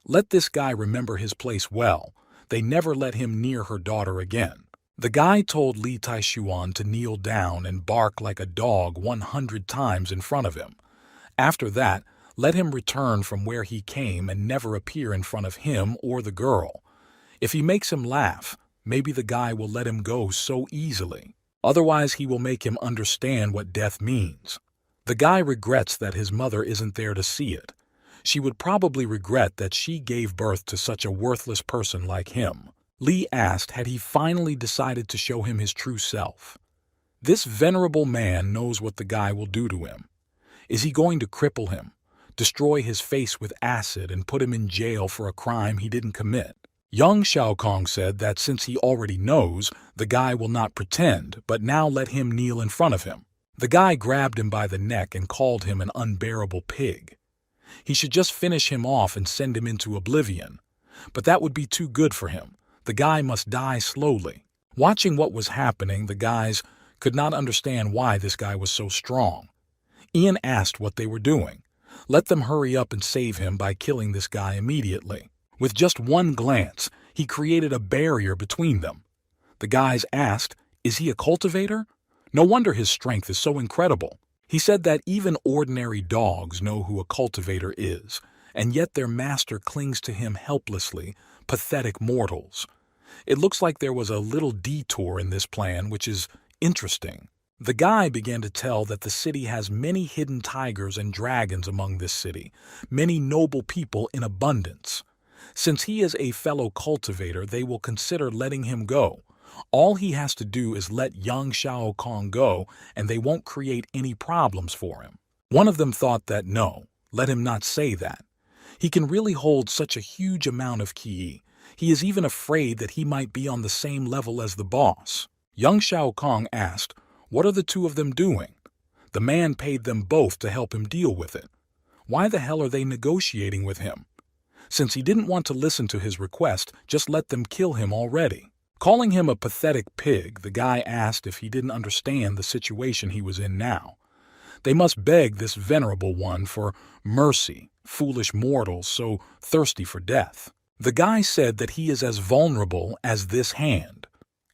Let this guy remember his place well. They never let him near her daughter again. The guy told Li Taishuan to kneel down and bark like a dog 100 times in front of him. After that, let him return from where he came and never appear in front of him or the girl. If he makes him laugh, maybe the guy will let him go so easily. Otherwise, he will make him understand what death means. The guy regrets that his mother isn't there to see it. She would probably regret that she gave birth to such a worthless person like him. Li asked had he finally decided to show him his true self. This venerable man knows what the guy will do to him. Is he going to cripple him, destroy his face with acid, and put him in jail for a crime he didn't commit? Young Shao Kong said that since he already knows, the guy will not pretend, but now let him kneel in front of him. The guy grabbed him by the neck and called him an unbearable pig. He should just finish him off and send him into oblivion. But that would be too good for him. The guy must die slowly. Watching what was happening, the guys could not understand why this guy was so strong. Ian asked what they were doing. Let them hurry up and save him by killing this guy immediately. With just one glance, he created a barrier between them. The guys asked, "Is he a cultivator?" No wonder his strength is so incredible. He said that even ordinary dogs know who a cultivator is, and yet their master clings to him helplessly, pathetic mortals. It looks like there was a little detour in this plan, which is interesting. The guy began to tell that the city has many hidden tigers and dragons among this city, many noble people in abundance. Since he is a fellow cultivator, they will consider letting him go. All he has to do is let young Shao Kong go, and they won't create any problems for him. One of them thought that no, let him not say that. He can really hold such a huge amount of ki. He is even afraid that he might be on the same level as the boss. Young Shao Kong asked, what are the two of them doing? The man paid them both to help him deal with it. Why the hell are they negotiating with him? Since he didn't want to listen to his request, just let them kill him already. Calling him a pathetic pig, the guy asked if he didn't understand the situation he was in now. They must beg this venerable one for mercy, foolish mortals so thirsty for death. The guy said that he is as vulnerable as this hand.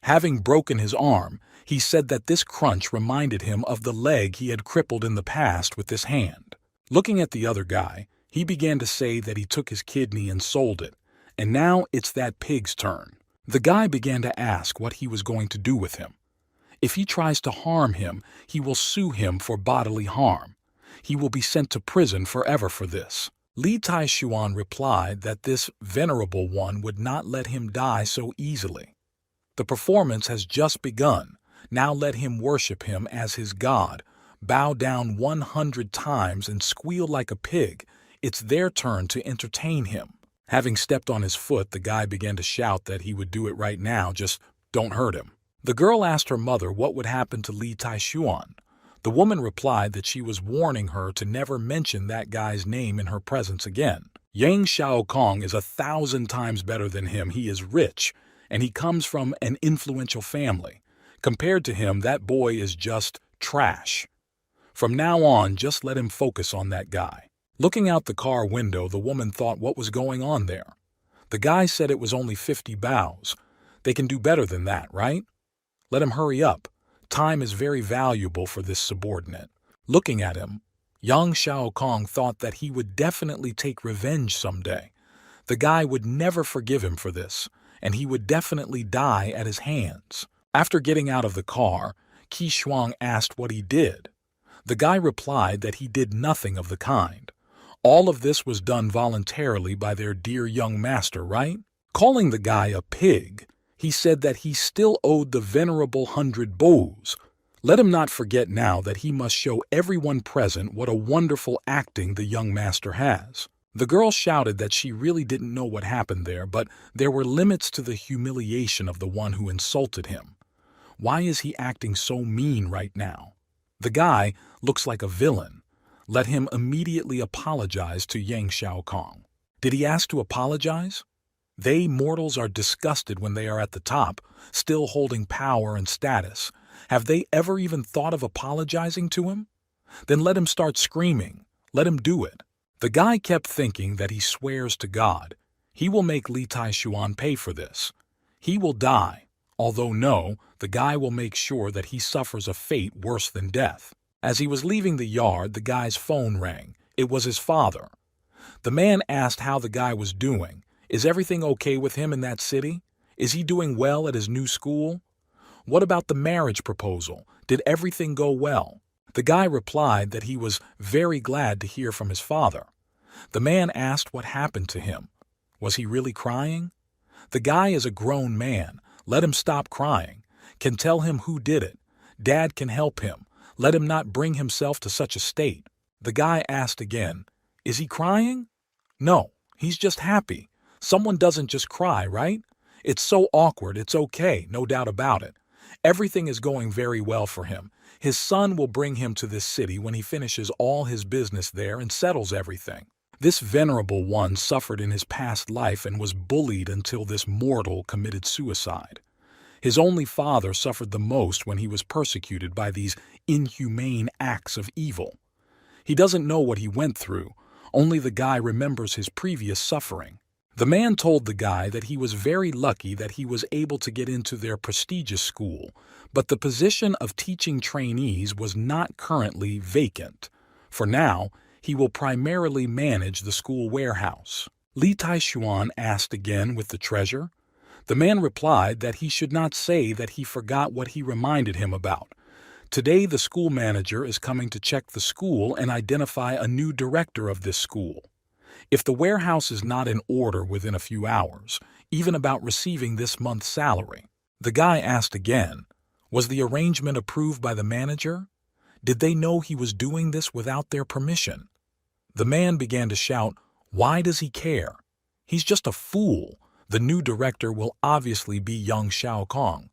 Having broken his arm, he said that this crunch reminded him of the leg he had crippled in the past with this hand. Looking at the other guy, he began to say that he took his kidney and sold it, and now it's that pig's turn. The guy began to ask what he was going to do with him. If he tries to harm him, he will sue him for bodily harm. He will be sent to prison forever for this. Li Taishuan replied that this venerable one would not let him die so easily. The performance has just begun. Now let him worship him as his god, bow down 100 times and squeal like a pig. It's their turn to entertain him. Having stepped on his foot, the guy began to shout that he would do it right now, just don't hurt him. The girl asked her mother what would happen to Li Taishuan. The woman replied that she was warning her to never mention that guy's name in her presence again. Yang Shao Kong is 1,000 times better than him. He is rich, and he comes from an influential family. Compared to him, that boy is just trash. From now on, just let him focus on that guy. Looking out the car window, the woman thought what was going on there. The guy said it was only 50 bows. They can do better than that, right? Let him hurry up. Time is very valuable for this subordinate. Looking at him, young Shao Kong thought that he would definitely take revenge someday. The guy would never forgive him for this, and he would definitely die at his hands. After getting out of the car, Qi Shuang asked what he did. The guy replied that he did nothing of the kind. All of this was done voluntarily by their dear young master, right? Calling the guy a pig, he said that he still owed the venerable 100 bows. Let him not forget now that he must show everyone present what a wonderful acting the young master has. The girl shouted that she really didn't know what happened there, but there were limits to the humiliation of the one who insulted him. Why is he acting so mean right now? The guy looks like a villain. Let him immediately apologize to Yang Xiaokong. Did he ask to apologize? They mortals are disgusted when they are at the top, still holding power and status. Have they ever even thought of apologizing to him? Then let him start screaming. Let him do it. The guy kept thinking that he swears to God. He will make Li Taishuan pay for this. He will die. Although no, the guy will make sure that he suffers a fate worse than death. As he was leaving the yard, the guy's phone rang. It was his father. The man asked how the guy was doing. Is everything okay with him in that city? Is he doing well at his new school? What about the marriage proposal? Did everything go well? The guy replied that he was very glad to hear from his father. The man asked what happened to him. Was he really crying? The guy is a grown man. Let him stop crying. Can tell him who did it. Dad can help him. Let him not bring himself to such a state. The guy asked again, is he crying? No, he's just happy. Someone doesn't just cry, right? It's so awkward, it's okay, no doubt about it. Everything is going very well for him. His son will bring him to this city when he finishes all his business there and settles everything. This venerable one suffered in his past life and was bullied until this mortal committed suicide. His only father suffered the most when he was persecuted by these inhumane acts of evil. He doesn't know what he went through, only the guy remembers his previous suffering. The man told the guy that he was very lucky that he was able to get into their prestigious school, but the position of teaching trainees was not currently vacant. For now, he will primarily manage the school warehouse. Li Taishuan asked again with the treasure. The man replied that he should not say that he forgot what he reminded him about. Today the school manager is coming to check the school and identify a new director of this school. If the warehouse is not in order within a few hours, even about receiving this month's salary. The guy asked again, was the arrangement approved by the manager? Did they know he was doing this without their permission? The man began to shout, why does he care? He's just a fool. The new director will obviously be Yang Xiaokong.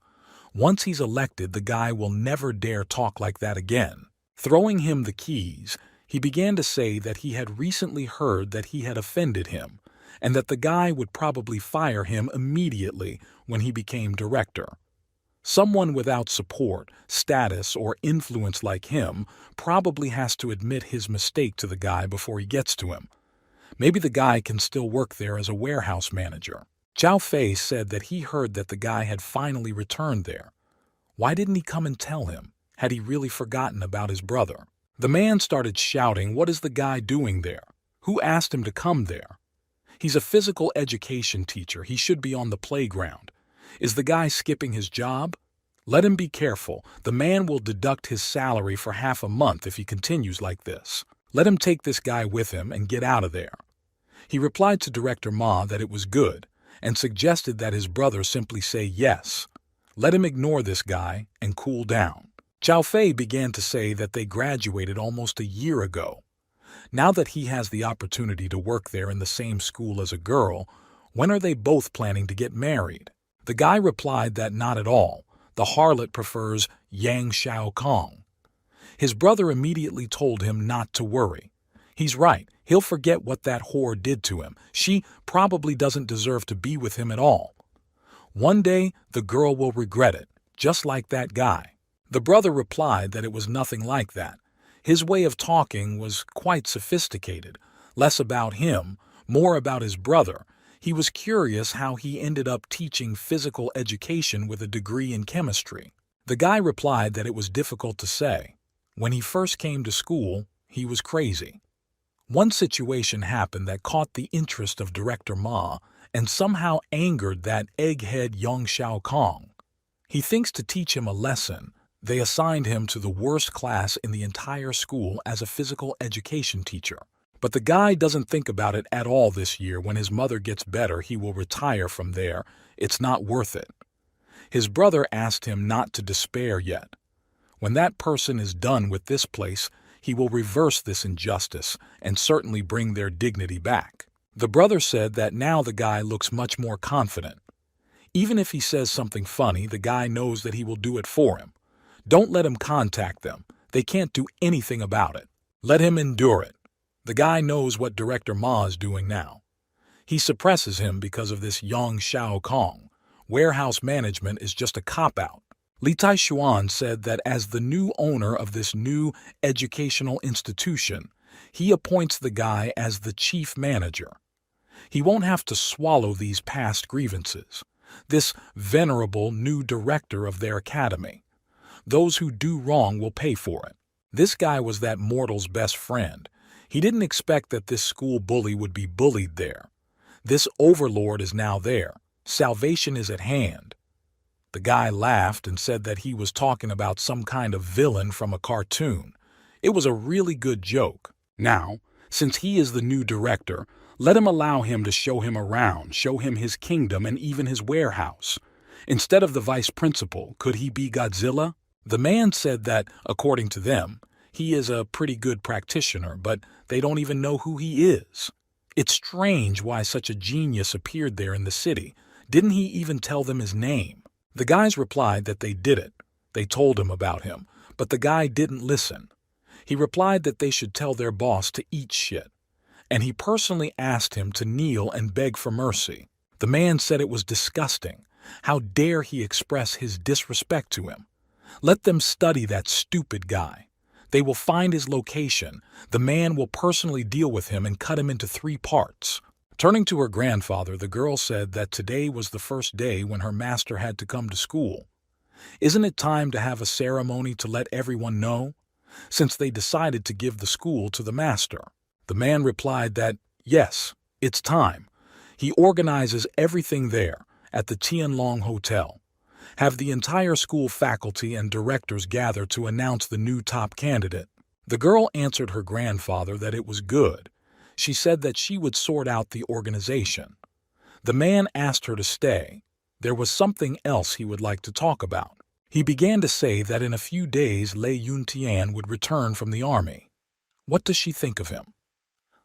Once he's elected, the guy will never dare talk like that again. Throwing him the keys, he began to say that he had recently heard that he had offended him, and that the guy would probably fire him immediately when he became director. Someone without support, status, or influence like him probably has to admit his mistake to the guy before he gets to him. Maybe the guy can still work there as a warehouse manager. Zhao Fei said that he heard that the guy had finally returned there. Why didn't he come and tell him? Had he really forgotten about his brother? The man started shouting, what is the guy doing there? Who asked him to come there? He's a physical education teacher. He should be on the playground. Is the guy skipping his job? Let him be careful. The man will deduct his salary for half a month if he continues like this. Let him take this guy with him and get out of there. He replied to Director Ma that it was good, and suggested that his brother simply say yes. Let him ignore this guy and cool down. Zhao Fei began to say that they graduated almost a year ago. Now that he has the opportunity to work there in the same school as a girl, when are they both planning to get married? The guy replied that not at all. The harlot prefers Yang Xiaokong. His brother immediately told him not to worry. He's right. He'll forget what that whore did to him. She probably doesn't deserve to be with him at all. One day, the girl will regret it, just like that guy. The brother replied that it was nothing like that. His way of talking was quite sophisticated, less about him, more about his brother. He was curious how he ended up teaching physical education with a degree in chemistry. The guy replied that it was difficult to say. When he first came to school, he was crazy. One situation happened that caught the interest of Director Ma and somehow angered that egghead Yang Xiaokong. He thinks to teach him a lesson, they assigned him to the worst class in the entire school as a physical education teacher. But the guy doesn't think about it at all this year. When his mother gets better, he will retire from there. It's not worth it. His brother asked him not to despair yet. When that person is done with this place, He will reverse this injustice and certainly bring their dignity back. The brother said that now the guy looks much more confident. Even if he says something funny, the guy knows that he will do it for him. Don't let him contact them. They can't do anything about it. Let him endure it. The guy knows what Director Ma is doing now. He suppresses him because of this Yang Xiaokong. Warehouse management is just a cop-out. Li Taishuan said that as the new owner of this new educational institution, he appoints the guy as the chief manager. He won't have to swallow these past grievances. This venerable new director of their academy. Those who do wrong will pay for it. This guy was that mortal's best friend. He didn't expect that this school bully would be bullied there. This overlord is now there. Salvation is at hand. The guy laughed and said that he was talking about some kind of villain from a cartoon. It was a really good joke. Now, since he is the new director, let him allow him to show him around, show him his kingdom and even his warehouse. Instead of the vice principal, could he be Godzilla? The man said that, according to them, he is a pretty good practitioner, but they don't even know who he is. It's strange why such a genius appeared there in the city. Didn't he even tell them his name? The guys replied that they did it. They told him about him, but the guy didn't listen. He replied that they should tell their boss to eat shit, and he personally asked him to kneel and beg for mercy. The man said it was disgusting. How dare he express his disrespect to him? Let them study that stupid guy. They will find his location. The man will personally deal with him and cut him into 3 parts. Turning to her grandfather, the girl said that today was the first day when her master had to come to school. Isn't it time to have a ceremony to let everyone know? Since they decided to give the school to the master. The man replied that, yes, it's time. He organizes everything there at the Tianlong Hotel. Have the entire school faculty and directors gather to announce the new top candidate. The girl answered her grandfather that it was good. She said that she would sort out the organization. The man asked her to stay. There was something else he would like to talk about. He began to say that in a few days Lei Yuntian would return from the army. What does she think of him?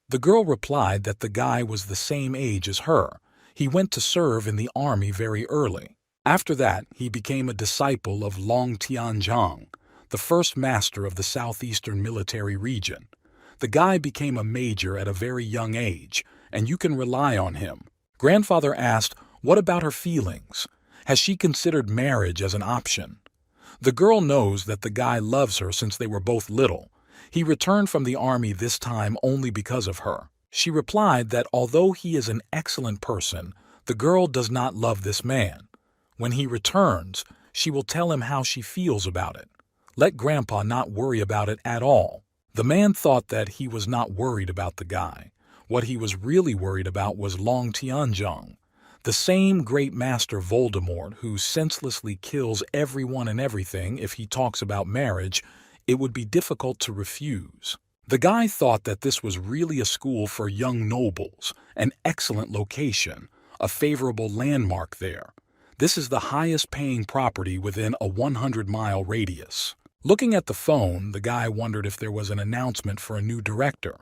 The girl replied that the guy was the same age as her. He went to serve in the army very early. After that, he became a disciple of Long Tianzhang, the first master of the southeastern military region. The guy became a major at a very young age, and you can rely on him. Grandfather asked, what about her feelings? Has she considered marriage as an option? The girl knows that the guy loves her since they were both little. He returned from the army this time only because of her. She replied that although he is an excellent person, the girl does not love this man. When he returns, she will tell him how she feels about it. Let Grandpa not worry about it at all. The man thought that he was not worried about the guy. What he was really worried about was Long Tianzhang, the same great master Voldemort who senselessly kills everyone and everything. If he talks about marriage, it would be difficult to refuse. The guy thought that this was really a school for young nobles, an excellent location, a favorable landmark there. This is the highest paying property within a 100-mile radius. Looking at the phone, the guy wondered if there was an announcement for a new director.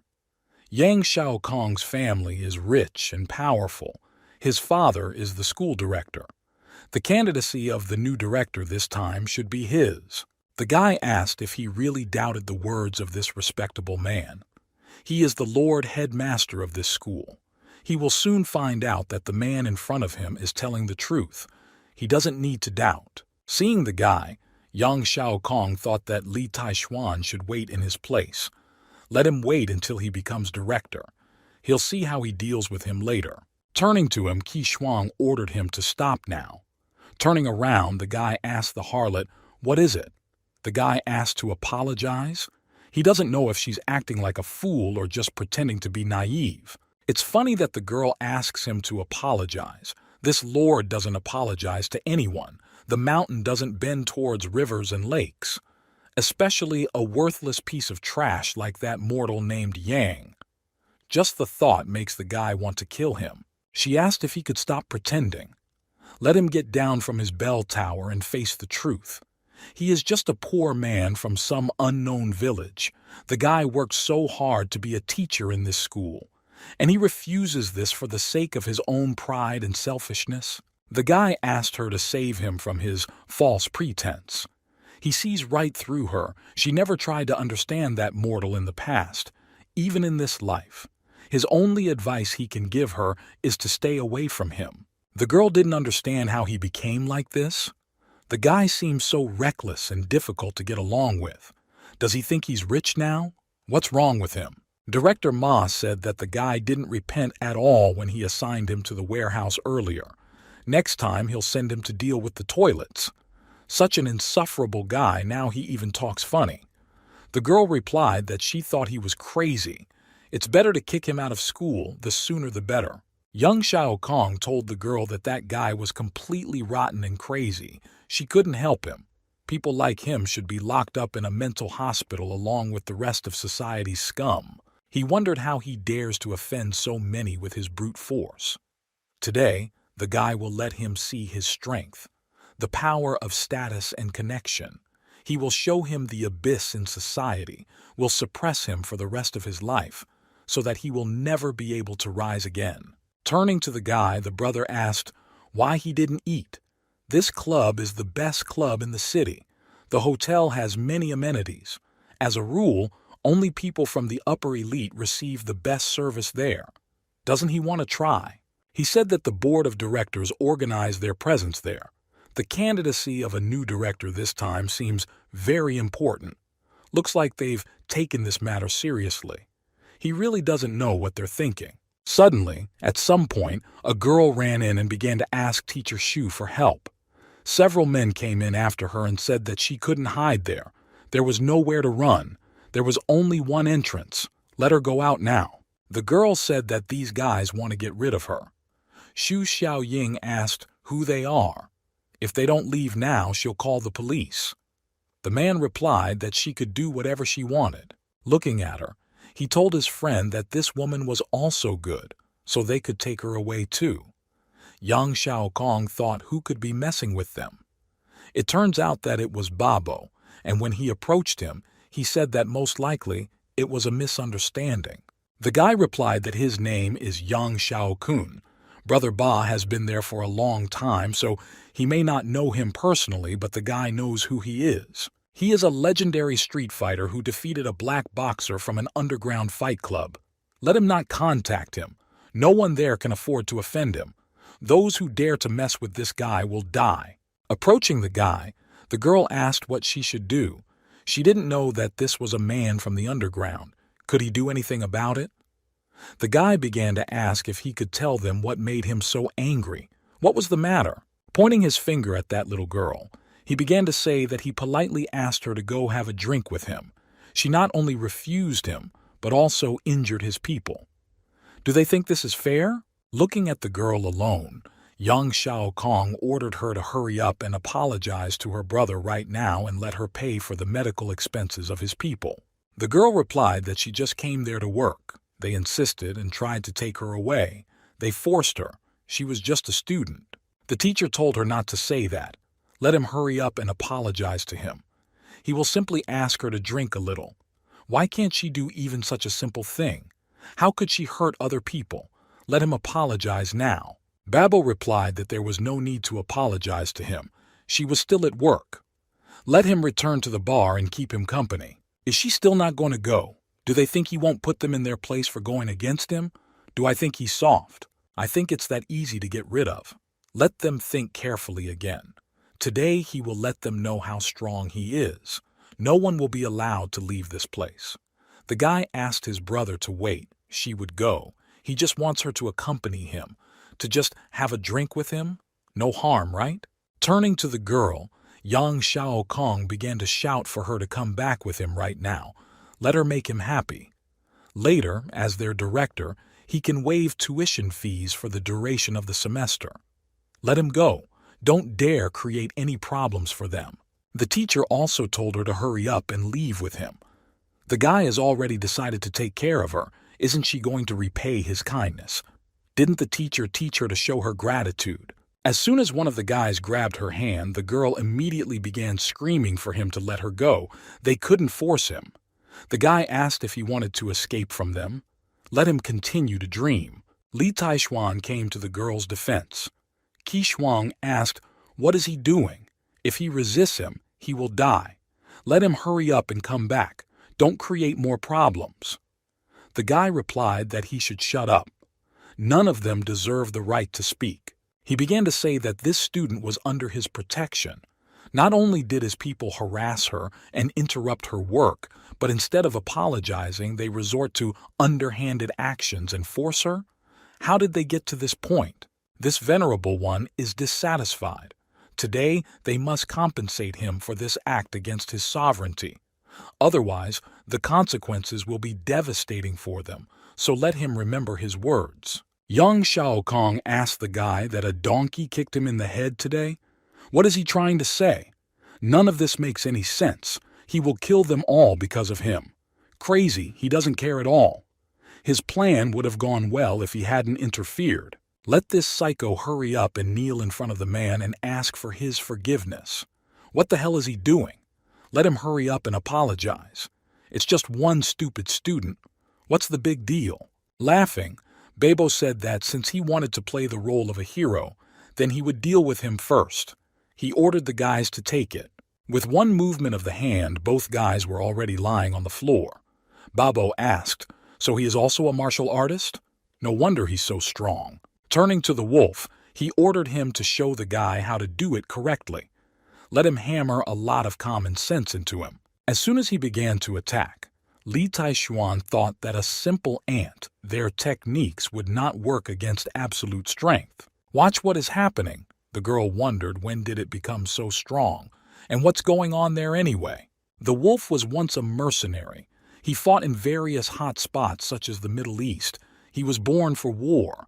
Yang Xiaokong's family is rich and powerful. His father is the school director. The candidacy of the new director this time should be his. The guy asked if he really doubted the words of this respectable man. He is the Lord Headmaster of this school. He will soon find out that the man in front of him is telling the truth. He doesn't need to doubt. Seeing the guy, Yang Xiaokong thought that Li Taishuan should wait in his place. Let him wait until he becomes director. He'll see how he deals with him later. Turning to him, Qi Shuang ordered him to stop now. Turning around, the guy asked the harlot, "What is it?" The guy asked to apologize. He doesn't know if she's acting like a fool or just pretending to be naive. It's funny that the girl asks him to apologize. This lord doesn't apologize to anyone. The mountain doesn't bend towards rivers and lakes, especially a worthless piece of trash like that mortal named Yang. Just the thought makes the guy want to kill him. She asked if he could stop pretending. Let him get down from his bell tower and face the truth. He is just a poor man from some unknown village. The guy worked so hard to be a teacher in this school, and he refuses this for the sake of his own pride and selfishness. The guy asked her to save him from his false pretense. He sees right through her. She never tried to understand that mortal in the past, even in this life. His only advice he can give her is to stay away from him. The girl didn't understand how he became like this. The guy seems so reckless and difficult to get along with. Does he think he's rich now? What's wrong with him? Director Ma said that the guy didn't repent at all when he assigned him to the warehouse earlier. Next time he'll send him to deal with the toilets. Such an insufferable guy, now he even talks funny. The girl replied that she thought he was crazy. It's better to kick him out of school, the sooner the better. Young Xiao Kong told the girl that that guy was completely rotten and crazy. She couldn't help him. People like him should be locked up in a mental hospital along with the rest of society's scum. He wondered how he dares to offend so many with his brute force. Today, the guy will let him see his strength, the power of status and connection. He will show him the abyss in society, will suppress him for the rest of his life, so that he will never be able to rise again. Turning to the guy, the brother asked why he didn't eat. This club is the best club in the city. The hotel has many amenities. As a rule, only people from the upper elite receive the best service there. Doesn't he want to try? He said that the board of directors organized their presence there. The candidacy of a new director this time seems very important. Looks like they've taken this matter seriously. He really doesn't know what they're thinking. Suddenly, at some point, a girl ran in and began to ask Teacher Shu for help. Several men came in after her and said that she couldn't hide there. There was nowhere to run. There was only one entrance. Let her go out now. The girl said that these guys want to get rid of her. Xu Xiaoying asked who they are. If they don't leave now, she'll call the police. The man replied that she could do whatever she wanted. Looking at her, he told his friend that this woman was also good, so they could take her away too. Yang Xiaokong thought who could be messing with them. It turns out that it was Babo, and when he approached him, he said that most likely it was a misunderstanding. The guy replied that his name is Yang Xiaokun. Brother Ba has been there for a long time, so he may not know him personally, but the guy knows who he is. He is a legendary street fighter who defeated a black boxer from an underground fight club. Let him not contact him. No one there can afford to offend him. Those who dare to mess with this guy will die. Approaching the guy, the girl asked what she should do. She didn't know that this was a man from the underground. Could he do anything about it? The guy began to ask if he could tell them what made him so angry. What was the matter? Pointing his finger at that little girl, he began to say that he politely asked her to go have a drink with him. She not only refused him, but also injured his people. Do they think this is fair? Looking at the girl alone, Yang Xiaokong ordered her to hurry up and apologize to her brother right now and let her pay for the medical expenses of his people. The girl replied that she just came there to work. They insisted and tried to take her away. They forced her. She was just a student. The teacher told her not to say that. Let him hurry up and apologize to him. He will simply ask her to drink a little. Why can't she do even such a simple thing? How could she hurt other people? Let him apologize now. Babo replied that there was no need to apologize to him. She was still at work. Let him return to the bar and keep him company. Is she still not going to go? Do they think he won't put them in their place for going against him? Do I think he's soft? I think it's that easy to get rid of. Let them think carefully again. Today he will let them know how strong he is. No one will be allowed to leave this place. The guy asked his brother to wait. She would go. He just wants her to accompany him, to just have a drink with him. No harm, right? Turning to the girl, Yang Xiaokong began to shout for her to come back with him right now. Let her make him happy. Later, as their director, he can waive tuition fees for the duration of the semester. Let him go. Don't dare create any problems for them. The teacher also told her to hurry up and leave with him. The guy has already decided to take care of her. Isn't she going to repay his kindness? Didn't the teacher teach her to show her gratitude? As soon as one of the guys grabbed her hand, the girl immediately began screaming for him to let her go. They couldn't force him. The guy asked if he wanted to escape from them. Let him continue to dream. Li Taishuan came to the girl's defense. Qi Shuang asked, "What is he doing? If he resists him, he will die. Let him hurry up and come back. Don't create more problems." The guy replied that he should shut up. None of them deserved the right to speak. He began to say that this student was under his protection. Not only did his people harass her and interrupt her work, but instead of apologizing, they resort to underhanded actions and force her. How did they get to this point? This venerable one is dissatisfied. Today, they must compensate him for this act against his sovereignty. Otherwise, the consequences will be devastating for them, so let him remember his words. Young Shaokong asked the guy that a donkey kicked him in the head today. What is he trying to say? None of this makes any sense. He will kill them all because of him. Crazy, he doesn't care at all. His plan would have gone well if he hadn't interfered. Let this psycho hurry up and kneel in front of the man and ask for his forgiveness. What the hell is he doing? Let him hurry up and apologize. It's just one stupid student. What's the big deal? Laughing, Bebo said that since he wanted to play the role of a hero, then he would deal with him first. He ordered the guys to take it. With one movement of the hand, both guys were already lying on the floor. Babo asked, "So he is also a martial artist? No wonder he's so strong." Turning to the wolf, he ordered him to show the guy how to do it correctly. Let him hammer a lot of common sense into him. As soon as he began to attack, Li Taishuan thought that a simple ant, their techniques would not work against absolute strength. Watch what is happening. The girl wondered, when did it become so strong? And what's going on there anyway? The wolf was once a mercenary. He fought in various hot spots such as the Middle East. He was born for war.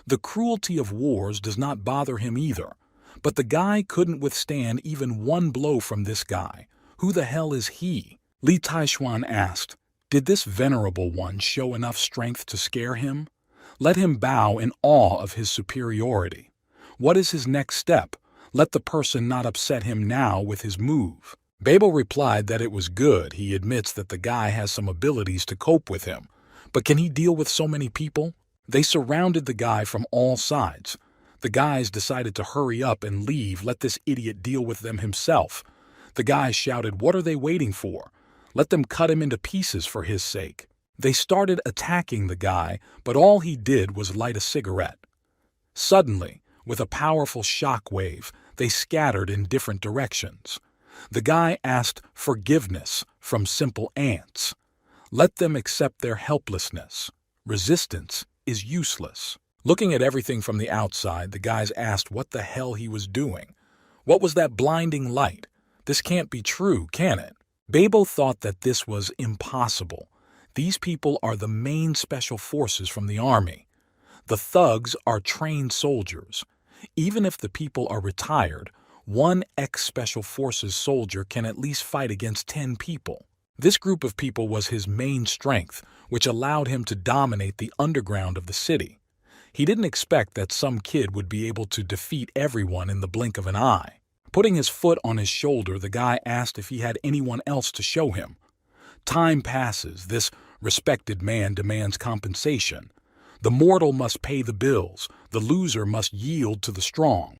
The cruelty of wars does not bother him either. But the guy couldn't withstand even one blow from this guy. Who the hell is he? Li Taishuan asked. Did this venerable one show enough strength to scare him? Let him bow in awe of his superiority. What is his next step? Let the person not upset him now with his move. Bebo replied that it was good. He admits that the guy has some abilities to cope with him. But can he deal with so many people? They surrounded the guy from all sides. The guys decided to hurry up and leave. Let this idiot deal with them himself. The guys shouted, "What are they waiting for? Let them cut him into pieces for his sake." They started attacking the guy, but all he did was light a cigarette. Suddenly, with a powerful shock wave, they scattered in different directions. The guy asked forgiveness from simple ants. Let them accept their helplessness. Resistance is useless. Looking at everything from the outside, the guys asked what the hell he was doing. What was that blinding light? This can't be true, can it? Bebo thought that this was impossible. These people are the main special forces from the army. The thugs are trained soldiers. Even if the people are retired, one ex-special forces soldier can at least fight against 10 people. This group of people was his main strength, which allowed him to dominate the underground of the city. He didn't expect that some kid would be able to defeat everyone in the blink of an eye. Putting his foot on his shoulder, the guy asked if he had anyone else to show him. Time passes. This respected man demands compensation. The mortal must pay the bills. The loser must yield to the strong.